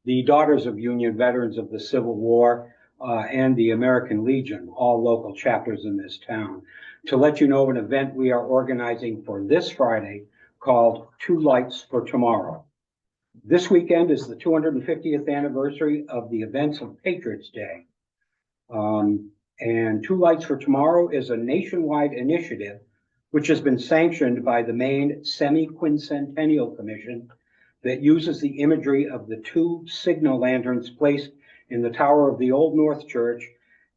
the Daughters of Union Veterans of the Civil War, and the American Legion, all local chapters in this town, to let you know of an event we are organizing for this Friday called Two Lights for Tomorrow. This weekend is the 250th anniversary of the events of Patriots' Day. And Two Lights for Tomorrow is a nationwide initiative which has been sanctioned by the Maine Semi-Quincentennial Commission that uses the imagery of the two signal lanterns placed in the tower of the Old North Church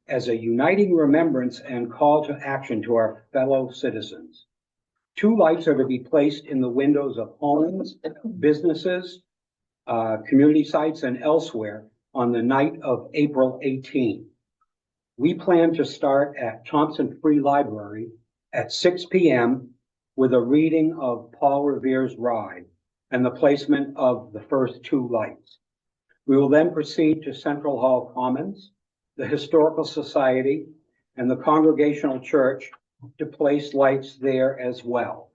as a uniting remembrance and call to action to our fellow citizens. Two lights are to be placed in the windows of homes, businesses, community sites, and elsewhere on the night of April 18. We plan to start at Thompson Free Library at 6 p.m. with a reading of Paul Revere's Ride and the placement of the first two lights. We will then proceed to Central Hall Commons, the Historical Society, and the Congregational Church to place lights there as well.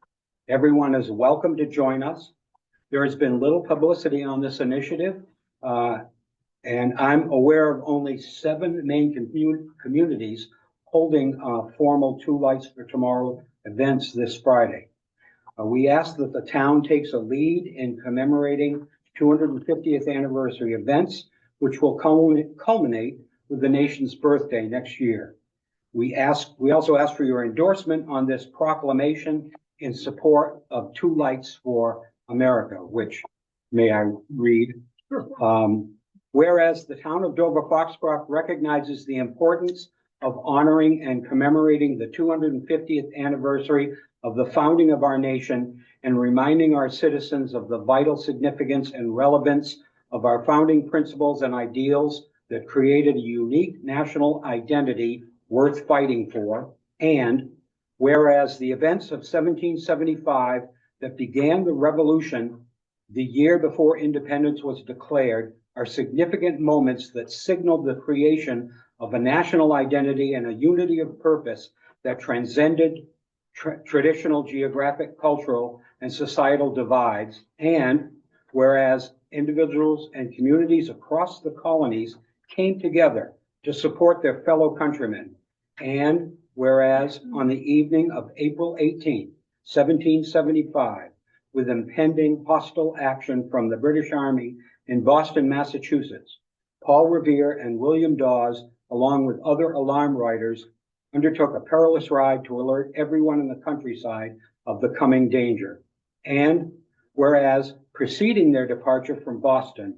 Everyone is welcome to join us. There has been little publicity on this initiative, and I'm aware of only 7 main communities holding formal Two Lights for Tomorrow events this Friday. We ask that the town takes a lead in commemorating 250th anniversary events, which will culminate with the nation's birthday next year. We also ask for your endorsement on this proclamation in support of Two Lights for America, which may I read? Sure. Whereas the town of Dover-Foxcroft recognizes the importance of honoring and commemorating the 250th anniversary of the founding of our nation and reminding our citizens of the vital significance and relevance of our founding principles and ideals that created a unique national identity worth fighting for. And whereas the events of 1775 that began the revolution the year before independence was declared are significant moments that signaled the creation of a national identity and a unity of purpose that transcended traditional geographic, cultural, and societal divides. And whereas individuals and communities across the colonies came together to support their fellow countrymen. And whereas on the evening of April 18, 1775, with impending hostile action from the British Army in Boston, Massachusetts, Paul Revere and William Dawes, along with other alarm riders, undertook a perilous ride to alert everyone in the countryside of the coming danger. And whereas preceding their departure from Boston,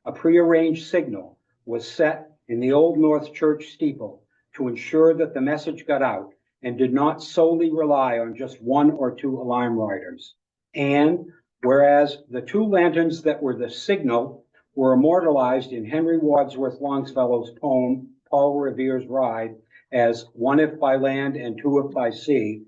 a prearranged signal was set in the Old North Church steeple to ensure that the message got out and did not solely rely on just 1 or 2 alarm riders. And whereas the 2 lanterns that were the signal were immortalized in Henry Wadsworth Longfellow's poem, Paul Revere's Ride, as one if by land and 2 if by sea,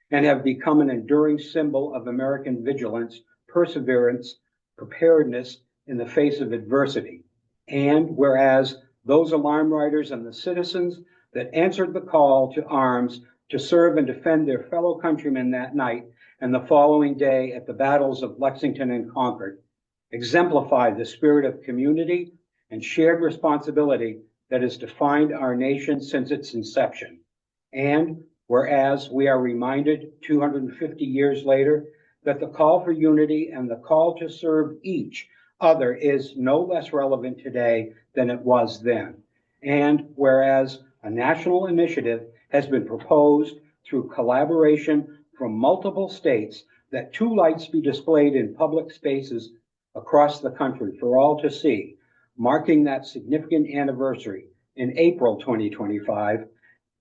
and have become an enduring symbol of American vigilance, perseverance, preparedness in the face of adversity. And whereas those alarm riders and the citizens that answered the call to arms to serve and defend their fellow countrymen that night and the following day at the battles of Lexington and Concord exemplify the spirit of community and shared responsibility that has defined our nation since its inception. And whereas we are reminded 250 years later that the call for unity and the call to serve each other is no less relevant today than it was then. And whereas a national initiative has been proposed through collaboration from multiple states that 2 lights be displayed in public spaces across the country for all to see, marking that significant anniversary in April 2025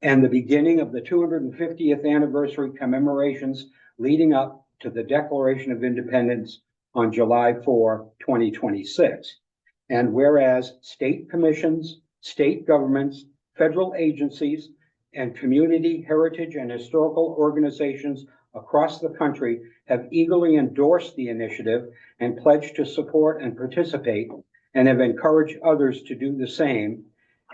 and the beginning of the 250th anniversary commemorations leading up to the Declaration of Independence on July 4, 2026. And whereas state commissions, state governments, federal agencies, and community, heritage, and historical organizations across the country have eagerly endorsed the initiative and pledged to support and participate, and have encouraged others to do the same.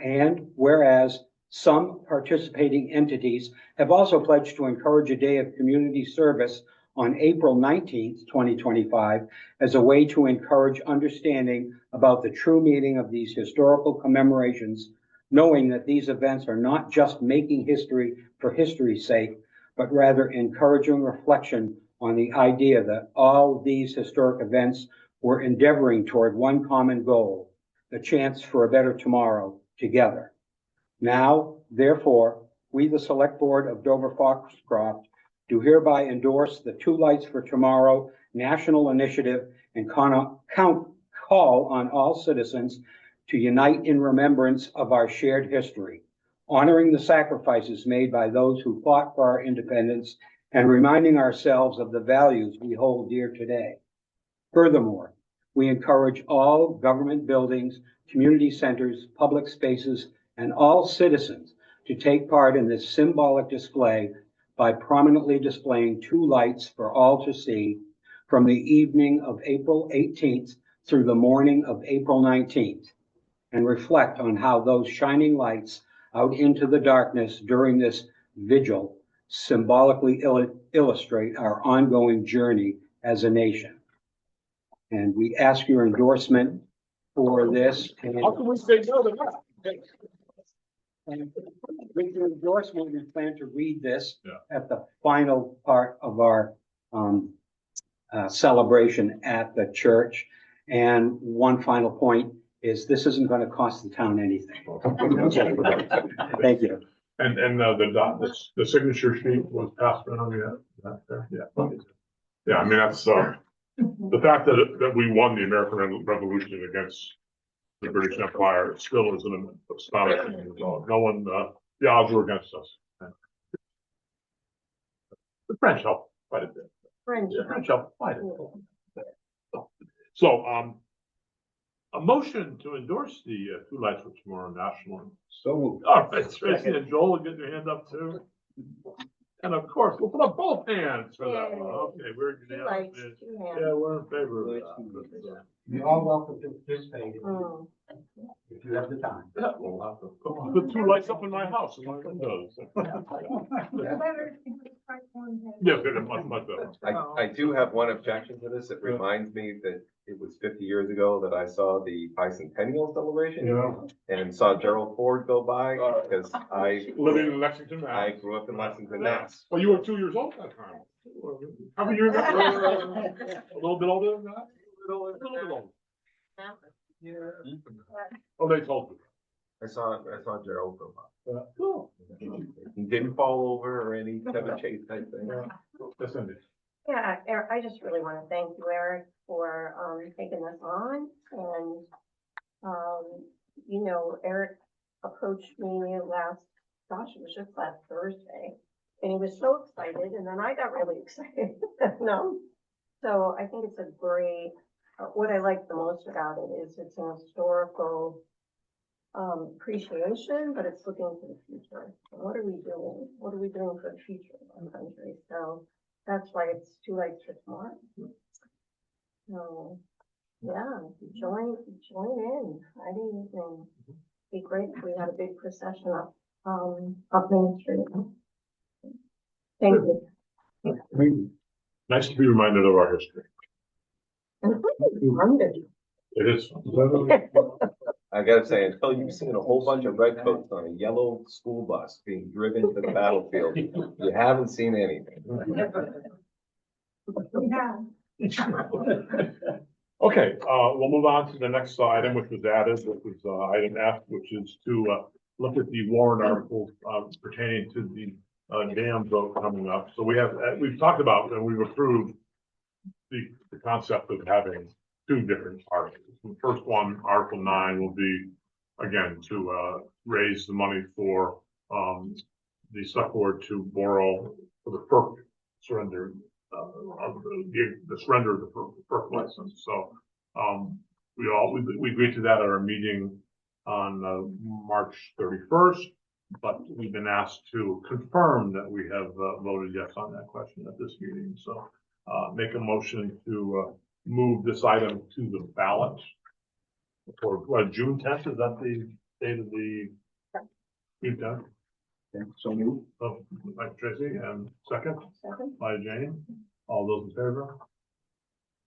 And whereas some participating entities have also pledged to encourage a day of community service on April 19th, 2025, as a way to encourage understanding about the true meaning of these historical commemorations, knowing that these events are not just making history for history's sake, but rather encouraging reflection on the idea that all these historic events we're endeavoring toward one common goal, the chance for a better tomorrow together. Now, therefore, we, the Select Board of Dover-Foxcroft, do hereby endorse the Two Lights for Tomorrow national initiative and call on all citizens to unite in remembrance of our shared history, honoring the sacrifices made by those who fought for our independence and reminding ourselves of the values we hold dear today. Furthermore, we encourage all government buildings, community centers, public spaces, and all citizens to take part in this symbolic display by prominently displaying two lights for all to see from the evening of April 18th through the morning of April 19th, and reflect on how those shining lights out into the darkness during this vigil symbolically illustrate our ongoing journey as a nation. And we ask your endorsement for this. How can we say no to that? And with your endorsement, we plan to read this Yeah. at the final part of our celebration at the church. And one final point is this isn't going to cost the town anything. Thank you. And the signature sheet was passed around, yeah. Yeah, I mean, that's, the fact that we won the American Revolution against the British Empire still is an astonishing result. No one, the odds were against us. The French helped quite a bit. The French helped quite a bit. So, a motion to endorse the Two Lights for Tomorrow National. So moved. All right, Tracy and Joel, get your hand up too. And of course, we'll put up both hands for that one. Okay, we're Two lights, two hands. yeah, we're in favor of that. You're all welcome to participate if you have the time. Yeah, we'll have to put two lights up in my house and my windows. Yeah, much better. I do have one objection to this. It reminds me that it was 50 years ago that I saw the bicentennial celebration Yeah. and saw Gerald Ford go by because Living in Lexington, Mass. I grew up in Lexington, Mass. Well, you were 2 years old at that time. How many years? A little bit older than that? A little bit older. Oh, they told you. I saw Gerald go by. Cool. He didn't fall over or any Kevin Chase type thing. That's it. Yeah, Eric, I just really want to thank you, Eric, for, taking this on. And, Eric approached me it was just last Thursday. And he was so excited, and then I got really excited, So I think it's a great, what I like the most about it is it's an historical appreciation, but it's looking to the future. So what are we doing? What are we doing for the future of our country? So that's why it's Two Lights for Tomorrow. So yeah, join in. Friday evening. Be great if we had a big procession up Main Street. Thank you. Nice to be reminded of our history. It is. I gotta say, until you've seen a whole bunch of redcoats on a yellow school bus being driven to the battlefield, you haven't seen anything. Okay, we'll move on to the next item, which was added, which was item F, which is to look at the warrant articles pertaining to the dam vote coming up. So we've talked about and we've approved the concept of having two different articles. The first one, Article 9, will be again to raise the money for the select board to borrow for the FERC surrender the surrender of the FERC license. So we agreed to that at our meeting on March 31st, but we've been asked to confirm that we have voted yes on that question at this meeting. So make a motion to move this item to the ballot for June 10th. Is that the date of the June 10th? So moved. By Tracy, and second by Jane. All those in favor?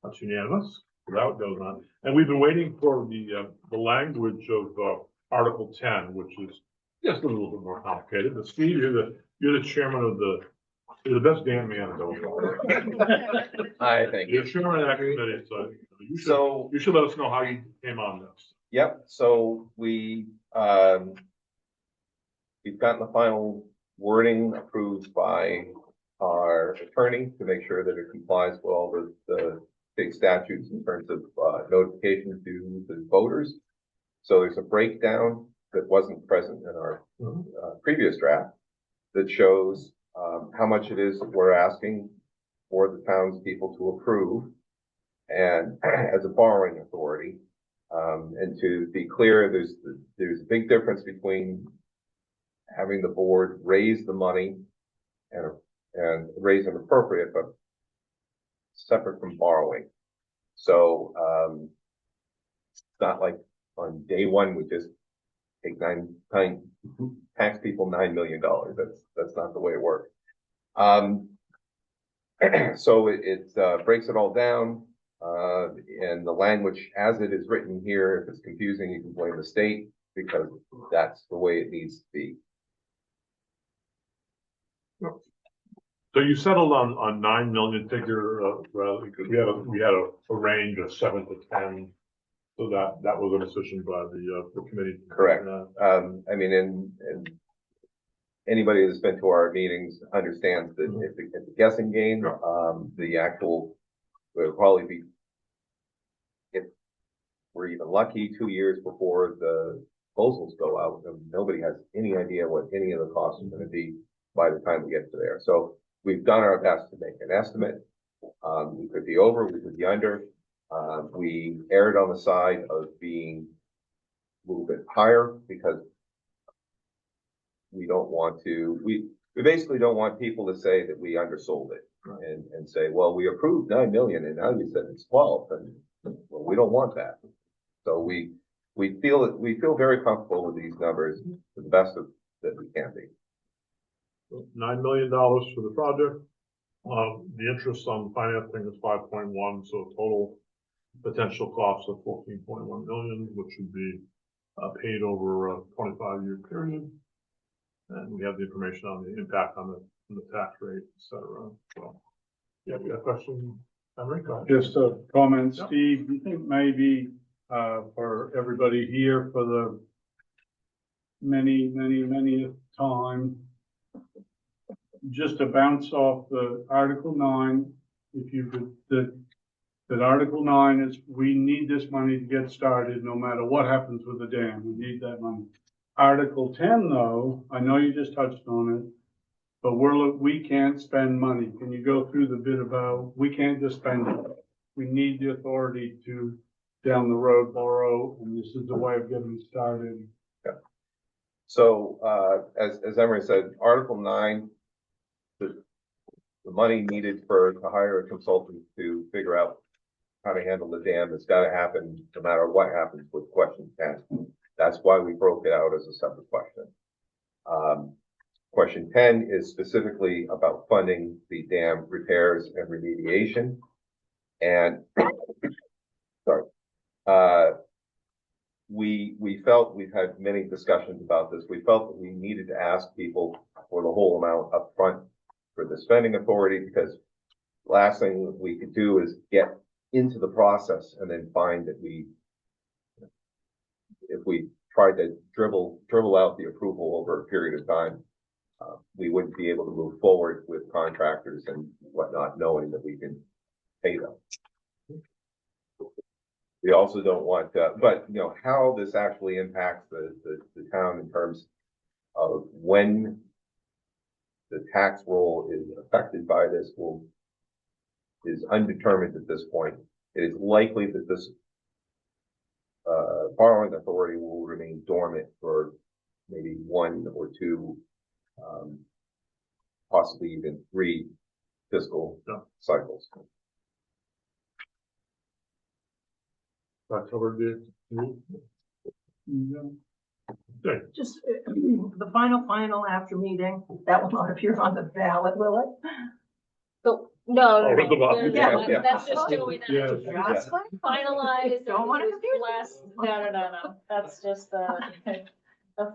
That's unanimous. So that goes on. And we've been waiting for the language of Article 10, which is just a little bit more complicated. But Steve, you're the chairman of the You're the best damn man in Dover. I thank You're you. chairman of that committee, so So, you should let us know how you came on this. yep, so we've gotten the final wording approved by our attorney to make sure that it complies with all the state statutes in terms of, notification to the voters. So there's a breakdown that wasn't present in our, previous draft that shows, how much it is that we're asking for the townspeople to approve and as a borrowing authority. And to be clear, there's a big difference between having the board raise the money and raise an appropriate, but separate from borrowing. So, it's not like on day one, we just take tax people $9 million. That's not the way it works. So it breaks it all down. And the language as it is written here, if it's confusing, you can blame the state because that's the way it needs to be. So you settled on 9 million figure, because we had a range of 7 to 10. So that was a decision by the committee. Correct. I mean, and anybody that's been to our meetings understands that it's a guessing game. The actual will probably be, if we're even lucky, 2 years before the proposals go out, and nobody has any idea what any of the costs are going to be by the time we get to there. So we've done our best to make an estimate. We could be over, we could be under. We erred on the side of being a little bit higher because we don't want to, we basically don't want people to say that we undersold it and say, well, we approved 9 million and now you said it's 12, and well, we don't want that. So we feel very comfortable with these numbers to the best of that we can be. $9 million for the project. The interest on financing is 5.1, so total potential cost of 14.1 million, which would be paid over a 25-year period. And we have the information on the impact on the tax rate, et cetera. So, yeah, we got a question, Henry? Go ahead. Just a comment, Steve, do you think maybe, for everybody here for the many time, just to bounce off the Article 9, if you could, that Article 9 is, we need this money to get started no matter what happens with the dam. We need that money. Article 10, though, I know you just touched on it, but we can't spend money. Can you go through the bit about, we can't just spend it. We need the authority to, down the road, borrow, and this is the way of getting started. Yeah. So, as Emery said, Article 9, the money needed to hire a consultant to figure out how to handle the dam, it's got to happen no matter what happens with question 10. That's why we broke it out as a separate question. Question 10 is specifically about funding the dam repairs and remediation. And we felt, we've had many discussions about this. We felt that we needed to ask people for the whole amount up front for the spending authority, because last thing we could do is get into the process and then find that if we tried to dribble out the approval over a period of time, we wouldn't be able to move forward with contractors and whatnot, knowing that we can pay them. We also don't want, but you know, how this actually impacts the town in terms of when the tax roll is affected by this is undetermined at this point. It is likely that this borrowing authority will remain dormant for maybe 1 or 2, possibly even 3 fiscal cycles. That covered the. Okay. Just the final after meeting, that will not appear on the ballot, will it? So, no, Oh, with the button. Yeah. that's just doing that. Yeah. That's fine. Finalized. Don't want to confuse less. No. That's just a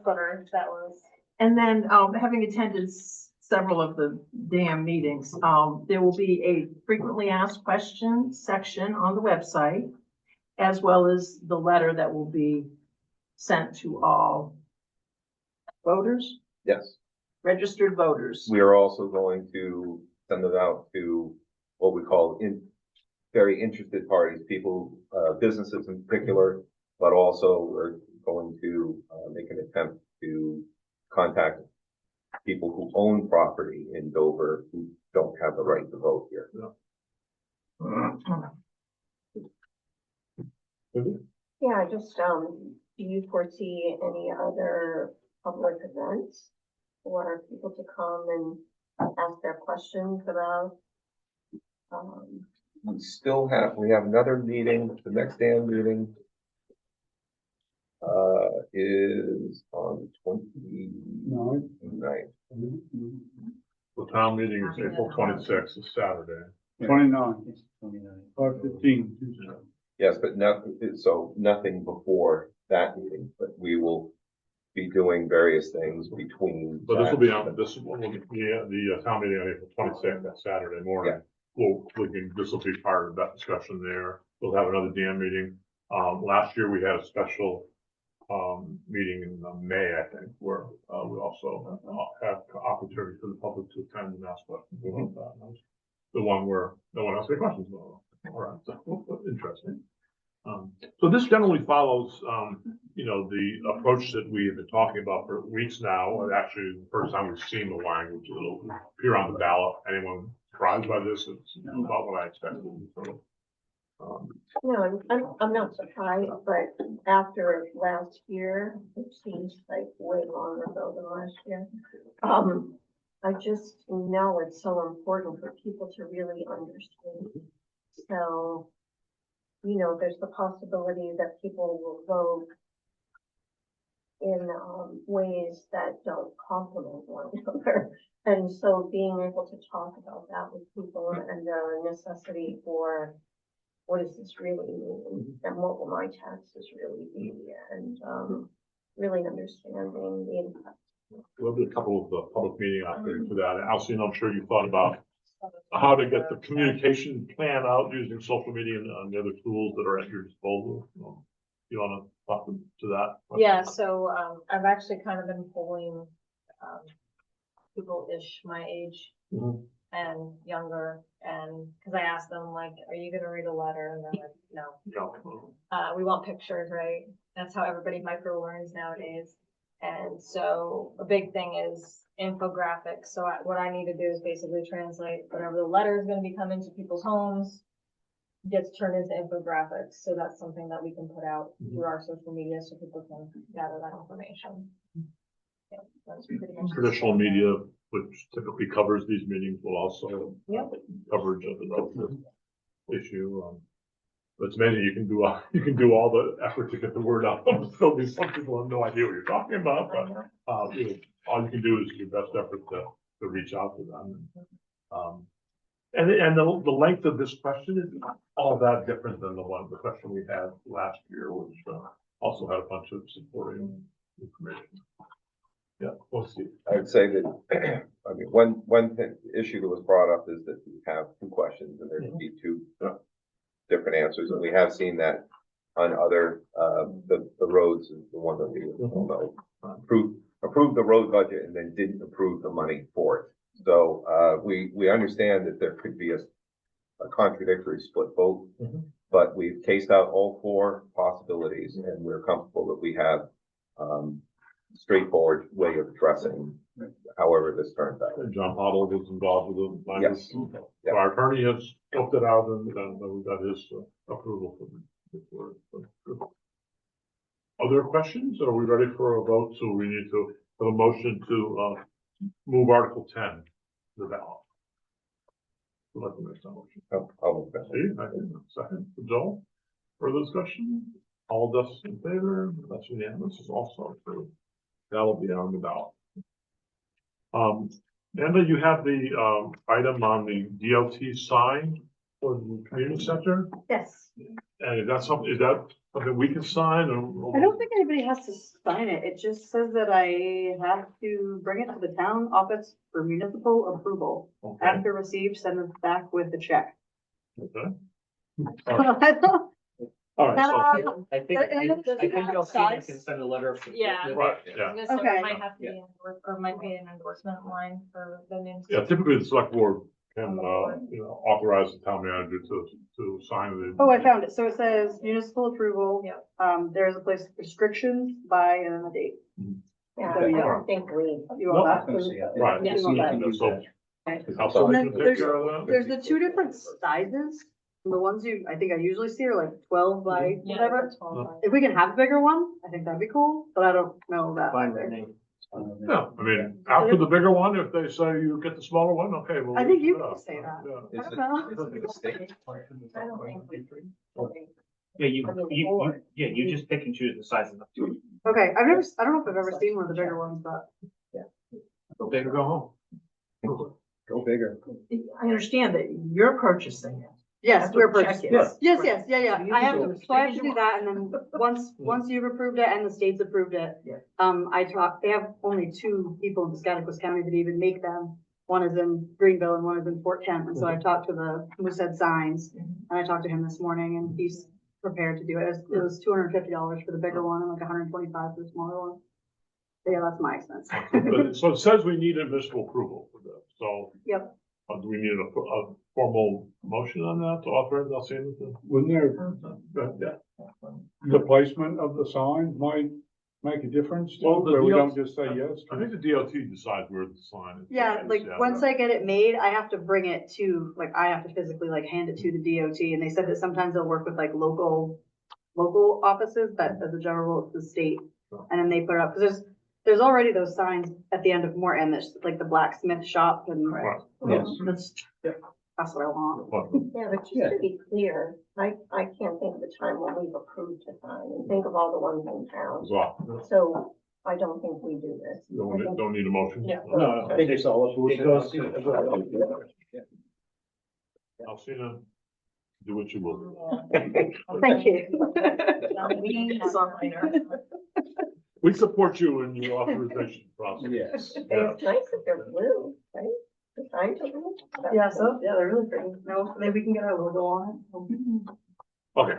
footer. That was. And then, having attended several of the damn meetings. There will be a frequently asked questions section on the website, as well as the letter that will be sent to all voters, Yes. registered voters. We are also going to send it out to what we call very interested parties, people, businesses in particular, but also we're going to make an attempt to contact people who own property in Dover who don't have the right to vote here. Yeah, just, do you foresee any other public events for people to come and ask their questions about? We have another meeting, the next damn meeting is on the 29th. The town meeting is April 26th, is Saturday. 29, 5:15. Yes, but nothing before that meeting, but we will be doing various things between. But this will be on, this will be, the town meeting on April 26th, that Saturday morning. Yeah. This will be part of that discussion there. We'll have another DM meeting. Last year we had a special, meeting in May, I think, where, we also have opportunity for the public to attend and ask questions about that. And that was the one where no one asked any questions about. All right, so interesting. So this generally follows, the approach that we have been talking about for weeks now. And actually, the first time we've seen the language, it'll appear on the ballot. Anyone surprised by this? It's about what I expected. So, No, I'm not surprised, but after last year, it seems like way longer ago than last year. I just know it's so important for people to really understand. So, there's the possibility that people will vote in ways that don't complement one another. And so being able to talk about that with people and the necessity for what does this really mean and what will my taxes really be, and really understanding the impact. we'll do a couple of public meeting opportunities for that. Alcine, I'm sure you thought about how to get the communication plan out using social media and the other tools that are at your disposal. You want to talk to that? Yeah, so, I've actually kind of been polling, people-ish my age Mhm. and younger, and, cause I asked them, like, are you gonna read a letter? And they're like, no. Yeah. We want pictures, right? That's how everybody micro learns nowadays. And so a big thing is infographics. So what I need to do is basically translate whatever the letter is going to be coming to people's homes, gets turned into infographics. So that's something that we can put out through our social media so people can gather that information. Yeah, that's pretty much Traditional media, which typically covers these meetings, will also Yep. coverage of the relative issue. But it's amazing you can do all the effort to get the word out. Still, some people have no idea what you're talking about, but all you can do is your best effort to reach out to them. And the length of this question is not all that different than the question we had last year, which also had a bunch of supporting information. Yeah, we'll see. I would say that, I mean, one issue that was brought up is that we have two questions and there can be two different answers. And we have seen that on other, the roads is the one that we all know. Approved the road budget and then didn't approve the money for it. So, we understand that there could be a contradictory split vote, but we've cased out all four possibilities and we're comfortable that we have, straightforward way of addressing however this turns out. And John Hoddle was involved with the Yes. So Yeah. our attorney has looked it out and we got his approval for it. Other questions? Are we ready for a vote? So we need to have a motion to move Article 10 to the ballot. Would like to make that motion. I'll move that. Steve, I think, second, Joel. Further discussion? All those in favor? That's unanimous. Is also approved. That'll be on the ballot. Amanda, you have the item on the DLT sign for the community center, Yes, and is that something we can sign I or? don't think anybody has to sign it. It just says that I have to bring it to the town office for municipal approval. Okay, After received, send it back with the check. okay. I thought- All right, so, I think, I know I think you'll see, you size. can send a letter of. Yeah. right, I yeah. was gonna say, Okay. it might have to be, or might be an endorsement line for the names. Yeah, typically the select board can, On the board. authorize the town manager to sign it. Oh, I found it. So it says municipal approval. Yep. There's a place restrictions by and then a date. Yeah, So, I yeah. don't think we, You No, want I that? see it. Right. Yeah. You want that? So, Okay. how soon And can then take care of that? There's the two different sizes. The ones I think I usually see are like 12 by Yeah, whatever. that's all fine. If we can have a bigger one, I think that'd be cool, but I don't know that. Find that name. Yeah, I mean, after the bigger one, if they say you get the smaller one, okay, well. I think you yeah, can say that. yeah. I don't know. Is it a state? I don't think we. Yeah, you, I mean, you, or- you just pick and choose the sizes of two. Okay, I don't know if I've ever seen one of the bigger ones, but Go big or go home. Go bigger. I understand that you're purchasing it. yes, That's we're what the check purchasing. is. Yes, yes, yeah, yeah. So you I can have do to, it as so I big have as to you do that and then once you've approved it and the state's approved it. Yeah. They have only two people in Piscataquis County that even make them. One is in Greenville and one is in Fort Kent. And so I talked to the Moosehead Signs and I talked to him this morning and he's prepared to do it. It was $250 for the bigger one and like $125 for the smaller one. So yeah, that's my expense. So it says we need municipal approval for this, so. Yep. Do we need a formal motion on that to authorize us in? Wouldn't there, Yeah. the placement of the sign might make a difference? Well, the Where we DOT don't just say yes? I think the DOT decides where the sign is. Yeah, like once I get it made, I have to bring it to, like, I have to physically like hand it to the DOT and they said that sometimes they'll work with like local offices, but as a general rule, it's the state. And then they put it up, because there's already those signs at the end of Morton, there's like the blacksmith shop and Right. Yes. that's what I want. Yeah, but just to be clear, I can't think of a time when we've approved a sign and think of all the ones in town. Well, So I don't think we do this. I think- don't need a motion. Yeah. No, I think it's all. It goes. Alcina, do what you will. Thank you. It's on my nerve. We support you in your authorization process. Yes. And it's nice that they're blue, right? The signs are blue. Yeah, so, yeah, they're really pretty. No, maybe we can get our logo on it. Okay.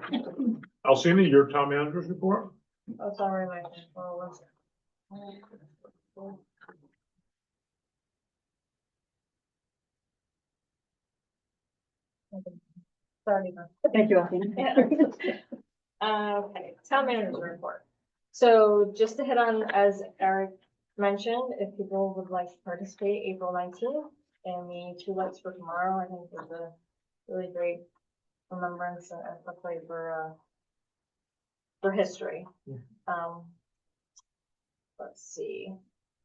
Alcina, your town manager's report? Oh, sorry, my phone was. Sorry. Thank you, Alcina. Okay, town manager's report. So just to hit on, as Eric mentioned, if people would like to participate, April 19th, and the two lights for tomorrow, I think is a really great remembrance and especially for history. Let's see.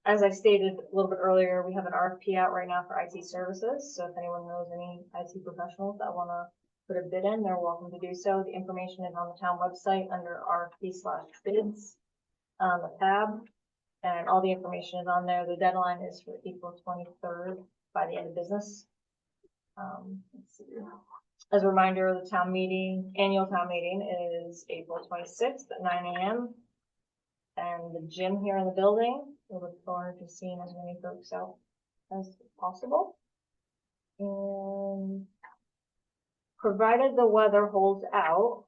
As I stated a little bit earlier, we have an RFP out right now for IT services. So if anyone knows any IT professionals that want to put a bid in, they're welcome to do so. The information is on the town website under RFP/bids, the tab, and all the information is on there. The deadline is for April 23rd by the end of business. Let's see. As a reminder, the annual town meeting is April 26th at 9 a.m. And the gym here in the building, we look forward to seeing as many folks out as possible. And provided the weather holds out,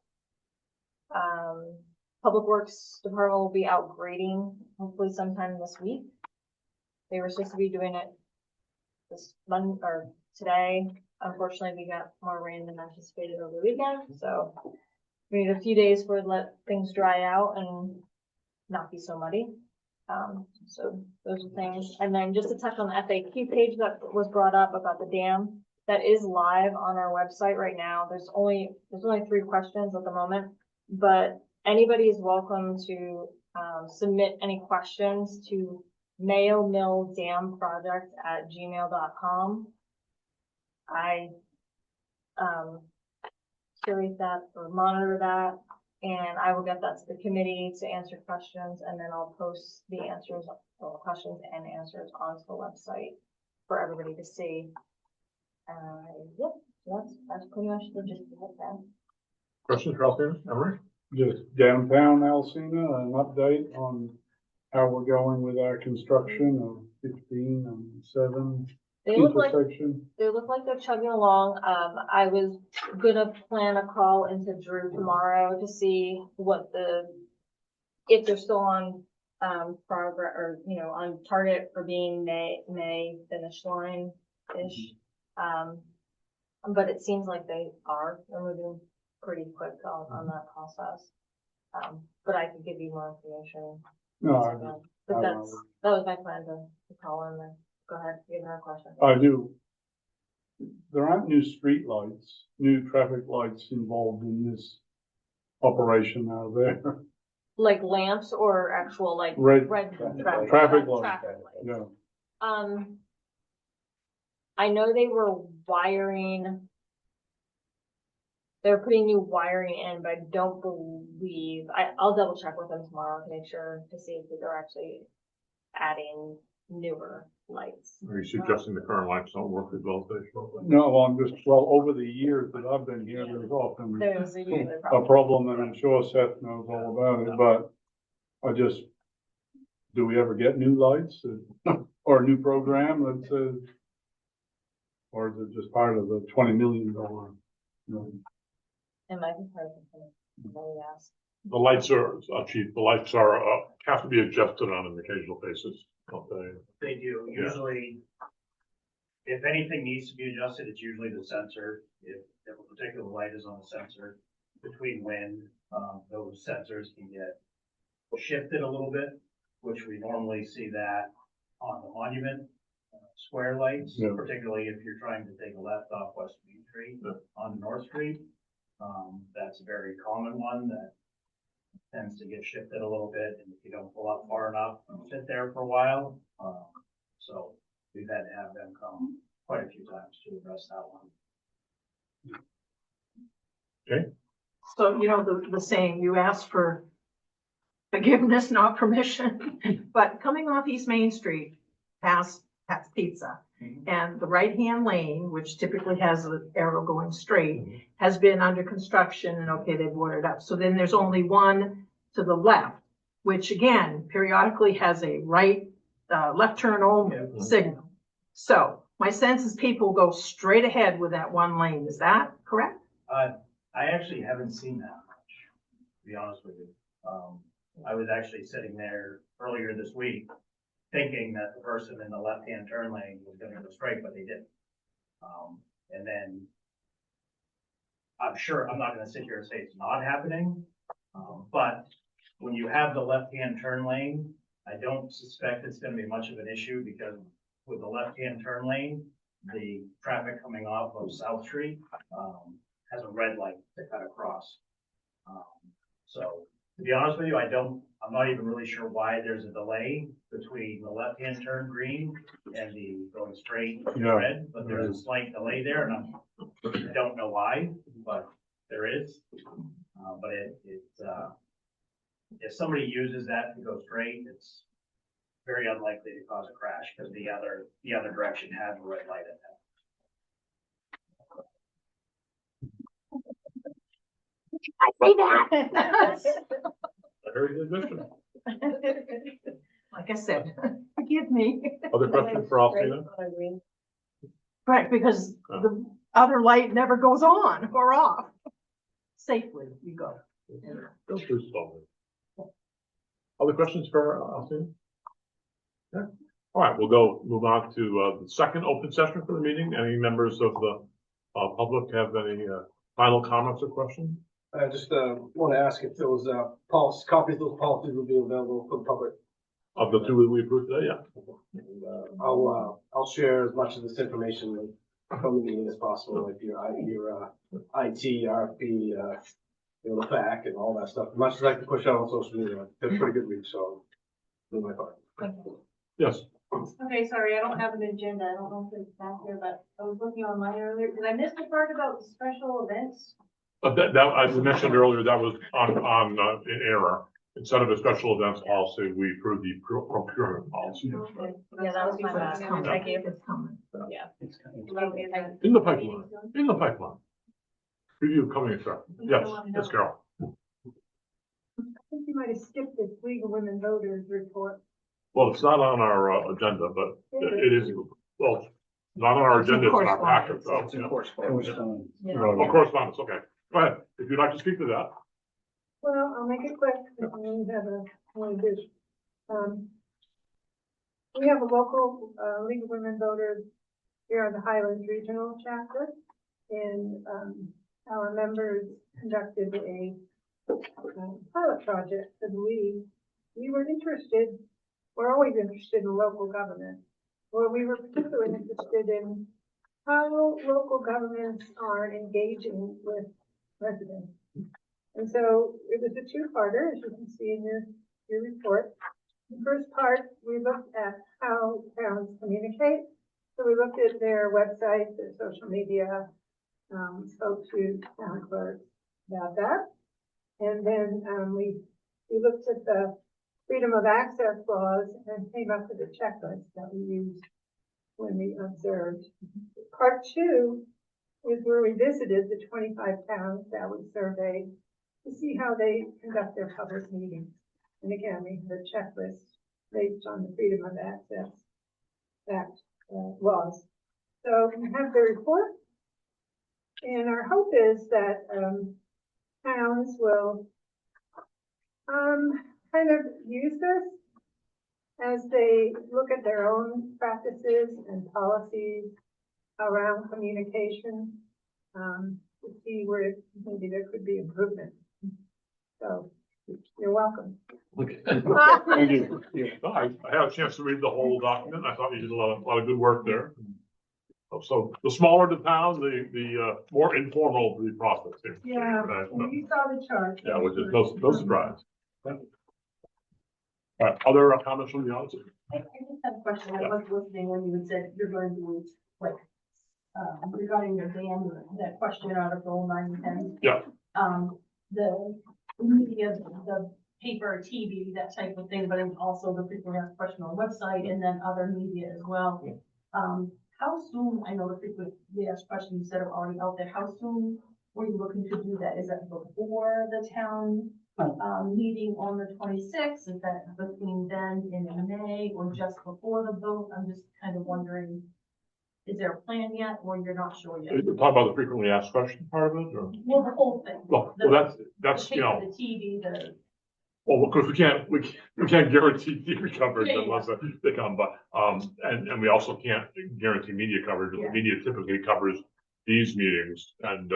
Public Works Department will be out grading hopefully sometime this week. They were supposed to be doing it this Monday or today. Unfortunately, we got more rain than anticipated over the weekend, so we need a few days for it to let things dry out and not be so muddy. So those are things. And then just to touch on the FAQ page that was brought up about the dam, that is live on our website right now. There's only 3 questions at the moment, but anybody is welcome to submit any questions to mayomilldamproject@gmail.com. I curate that or monitor that, and I will get that to the committee to answer questions, and then I'll post the answers, or questions and answers onto the website for everybody to see. Yep, so that's pretty much the gist of it then. Questions for Alcina, Emery? just downtown Alcina, an update on how we're going with our construction of 15 and 7 They look like, intersection. they look like they're chugging along. I was gonna plan a call into Drew tomorrow to see if they're still on, progress or, on target for being May finish line-ish. But it seems like they're moving pretty quick on that process. But I could give you more information. No, But that was my plan to call in there. Go ahead, you have a question. I do. There aren't new street lights, new traffic lights involved in this operation out there. Like lamps or actual like Red traffic lights. lights. Yeah. I know they were putting new wiring in, but I don't believe, I'll double check with them tomorrow to make sure to see if they're actually adding newer lights. Are you suggesting the current lights don't work as well as they should? No, over the years that I've been here, there's often There's usually a problem, and I'm sure Seth knows all about it, but do we ever get new lights or a new program that says, or is it just part of the $20 million? It might be part of the ask. The lights are, Chief, the lights are, have to be adjusted on an occasional basis, don't they? They do. Yeah. Usually, if anything needs to be adjusted, it's usually the sensor. If a particular light is on the sensor, between wind, those sensors can get shifted a little bit, which we normally see that on the Monument Square lights, Yeah. particularly if you're trying to take a left off West Main Street on North Street. That's a very common one that tends to get shifted a little bit, and if you don't pull up far enough, sit there for a while. So we've had to have them come quite a few times to address that one. Okay. So, the saying, you ask for forgiveness, not permission, but coming off East Main Street, past Pizza, and the right-hand lane, which typically has an arrow going straight, has been under construction, and okay, they've watered up. So then there's only one to the left, which again, periodically has a left turn only signal. So my sense is people go straight ahead with that one lane. Is that correct? I actually haven't seen that much, to be honest with you. I was actually sitting there earlier this week thinking that the person in the left-hand turn lane was gonna go straight, but they didn't. And then I'm not gonna sit here and say it's not happening, but when you have the left-hand turn lane, I don't suspect it's gonna be much of an issue, because with the left-hand turn lane, the traffic coming off of South Street, has a red light to cut across. So to be honest with you, I'm not even really sure why there's a delay between the left-hand turn green and the going straight red, but there's a slight delay there, and I don't know why, but there is. But if somebody uses that to go straight, it's very unlikely to cause a crash, because the other direction has a red light in it. I say that. Very good mission. Like I said, forgive me. Other questions for Alcina? Right, because the other light never goes on or off. Safely, you go. Go through slowly. Other questions for Alcina? Yeah. All right, we'll move on to the second open session for the meeting. Any members of the public have any final comments or questions? I just want to ask if those copies of those policies will be available for the public. Of the two that we approved today, yeah. And, I'll share as much of this information from the meeting as possible, like your IT, RFP, the FAQ and all that stuff. Much as I can push out on social media, it's a pretty good reach, so do my part. Yes. Okay, sorry, I don't have an agenda. I don't know if it's back here, but I was looking online earlier. Did I miss the part about the special events? That I mentioned earlier, that was on in error. Instead of a special events policy, we approved the procurement policy. Okay. Yeah, that was my It's bad. coming. Thank you. It's coming. Yeah. Okay, then. In the pipeline. In the pipeline. Review coming, sir. Yes, Carol. might have skipped this League of Women Voters report. Well, it's not on our agenda, but it is, well, not on our It's in agenda, it's in our packet, correspondence. so. It's in correspondence. Oh, correspondence, okay. Go ahead, if you'd like to speak to that. Well, I'll make it quick, because we only have one dish. We have a local, League of Women Voters here on the Highlands Regional Chapter, and, our members conducted a pilot project for the league. We were interested, we're always interested in local government. Well, we were particularly interested in how local governments are engaging with residents. And so it was a two-parter, as you can see in your report. The first part, we looked at how towns communicate. So we looked at their websites, their social media, spoke to town clerks about that. And then we looked at the freedom of access laws and came up with a checklist that we used when we observed. Part two is where we visited the 25 towns that we surveyed to see how they conduct their public meetings. And again, we had a checklist based on the freedom of access act laws. So we have the report, and our hope is that towns will kind of use this as they look at their own practices and policies around communication, to see where maybe there could be improvement. So you're welcome. Thank you. I had a chance to read the whole document. I thought you did a lot of good work there. So the smaller the town, the more informal the process here. Yeah, and you saw the chart. Yeah, which is no surprise. All right, other comments from the audience? I just have a question. I was listening when you had said you're going to, like, regarding your dam, that question article 9 and 10. Yeah. The media, the paper, TV, that type of thing, but then also the frequently asked question on website and then other media as well. How soon, I know the frequently asked question you said are already out there, how soon were you looking to do that? Is that before the town meeting on the 26th? Is that between then and May, or just before the vote? I'm just kind of wondering, is there a plan yet, or you're not sure yet? You're talking about the frequently asked question part of it, or? Well, the whole thing. Well, that's, the you know. paper, the TV, the. Well, of course, we can't guarantee TV coverage Yeah, yeah. unless they come, but, and we also can't guarantee media coverage. Yeah. The media typically covers these meetings and,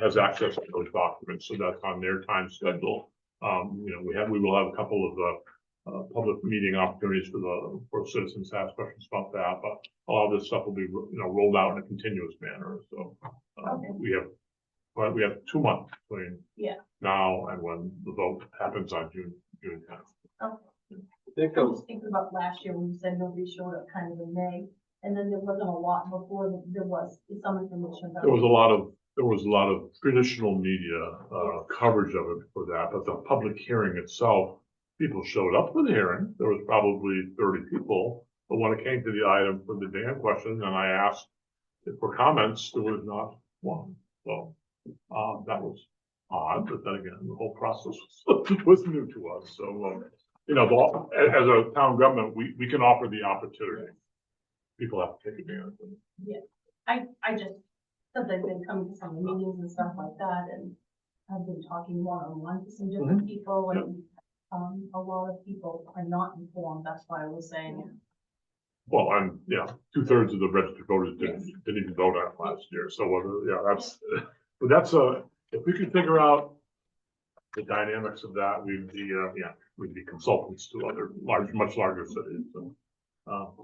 has access to those documents, so that's on their time schedule. You know, we will have a couple of, public meeting opportunities for citizens to ask questions about that, but a lot of this stuff will be, you know, rolled out in a continuous manner, so. Okay. We have 2 months between Yeah. now and when the vote happens on June 10th. Okay. I was thinking about last year when you said nobody showed up kind of in May, and then there wasn't a lot before, there was some information about. There was a lot of traditional media, coverage of it for that, but the public hearing itself, people showed up for the hearing. There was probably 30 people, but when it came to the item for the dam question, and I asked for comments, there was not one. So, that was odd, but then again, the whole process was new to us. So, you know, as a town government, we can offer the opportunity. People have to take advantage of it. Yeah, I just, because I've been coming to some meetings and stuff like that, and I've been talking one-on-one to some different people, and a lot of people are not informed. That's why I was saying. Well, and yeah, 2/3 of the registered voters didn't even vote on it last year. So, but that's if we could figure out the dynamics of that, we'd be consultants to other much larger cities. So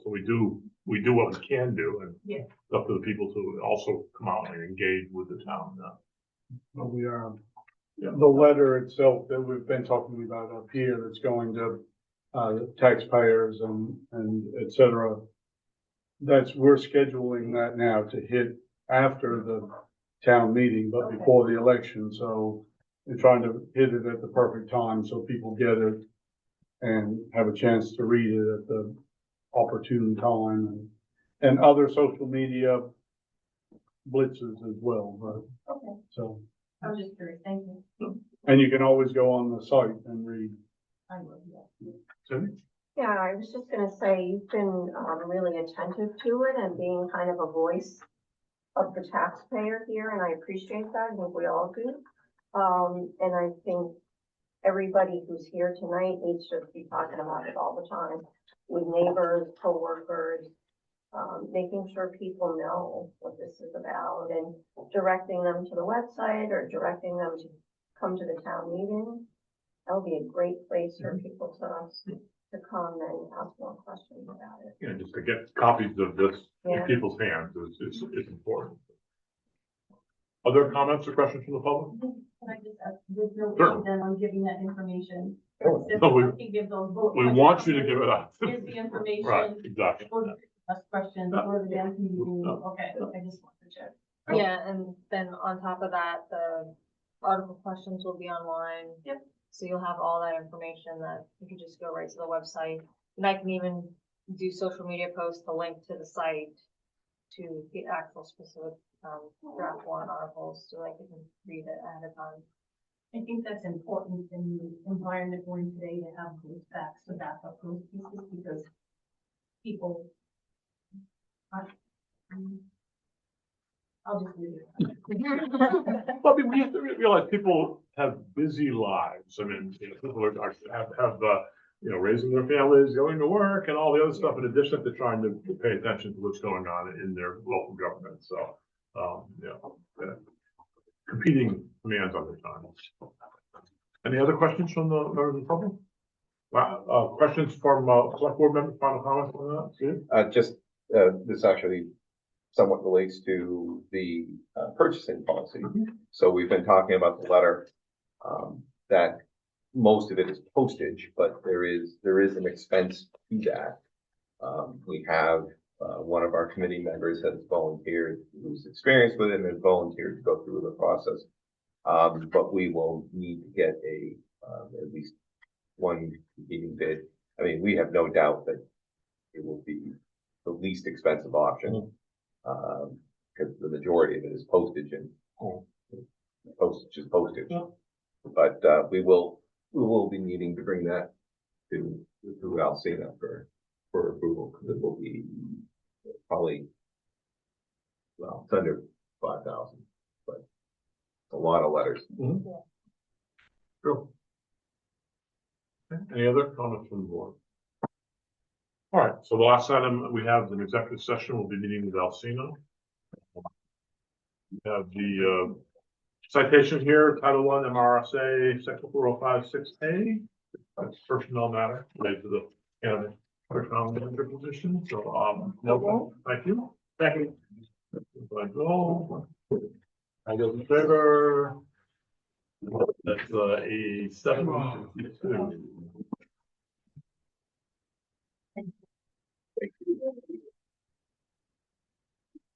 we do what we can do, and it's up to the people to also come out and engage with the town. Well, the letter itself that we've been talking about up here, that's going to taxpayers and et cetera. We're scheduling that now to hit after the town meeting, but before the election. So we're trying to hit it at the perfect time so people get it and have a chance to read it at the opportune time, and other social media blitzes as well. But, Okay. so. I was just curious. Thank you. And you can always go on the site and read. I would, yeah. Cindy? Yeah, I was just gonna say, you've been, really attentive to it and being kind of a voice of the taxpayer here, and I appreciate that. I think we all do. And I think everybody who's here tonight needs to be talking about it all the time with neighbors, coworkers, making sure people know what this is about and directing them to the website or directing them to come to the town meeting. That would be a great place for people to come and ask more questions about it. You know, just to get copies of this in Yeah. people's hands is important. Other comments or questions from the public? Can I just ask, there's no Sure. issue then on giving that information? Oh, If no, we- I can give those bullet We points want out, you to give it up. Here's the information. Right, exactly. Or the ask questions, or the dance meeting, okay, I just want to check. Yeah, and then on top of that, the article questions will be online. Yep. So you'll have all that information that you can just go right to the website. And I can even do social media posts to link to the site to get actual specific, draft warrant articles, so like you can read it ahead of time. I think that's important in the environment we're in today to have those facts to back up those pieces, because people. I'll just leave it. Well, I mean, we have to realize people have busy lives. I mean, you know, people have you know, raising their families, going to work and all the other stuff in addition to trying to pay attention to what's going on in their local government. So, you know, competing demands on their time. Any other questions from the members of the public? Wow, questions from, select board members, final comments on that? Steve? This actually somewhat relates to the purchasing policy. So we've been talking about the letter, that most of it is postage, but there is an expense to that. We have, one of our committee members has volunteered, who's experienced with it and has volunteered to go through the process. But we will need to get at least one competing bid. I mean, we have no doubt that it will be the least expensive option. Because the majority of it is postage and postage is postage. But, we will be needing to bring that to Alcina for approval, because it will be probably, well, it's under 5,000, but a lot of letters. Sure. Okay, any other comments from the board? All right, so the last item we have an executive session. We'll be meeting with Alcina. We have the citation here, Title I MRSA, Section 4056A. That's personnel matter related to the candidate personnel manager position. So, no, thank you. Second. By Joel. All those in favor? That's a 7-2. Thank you.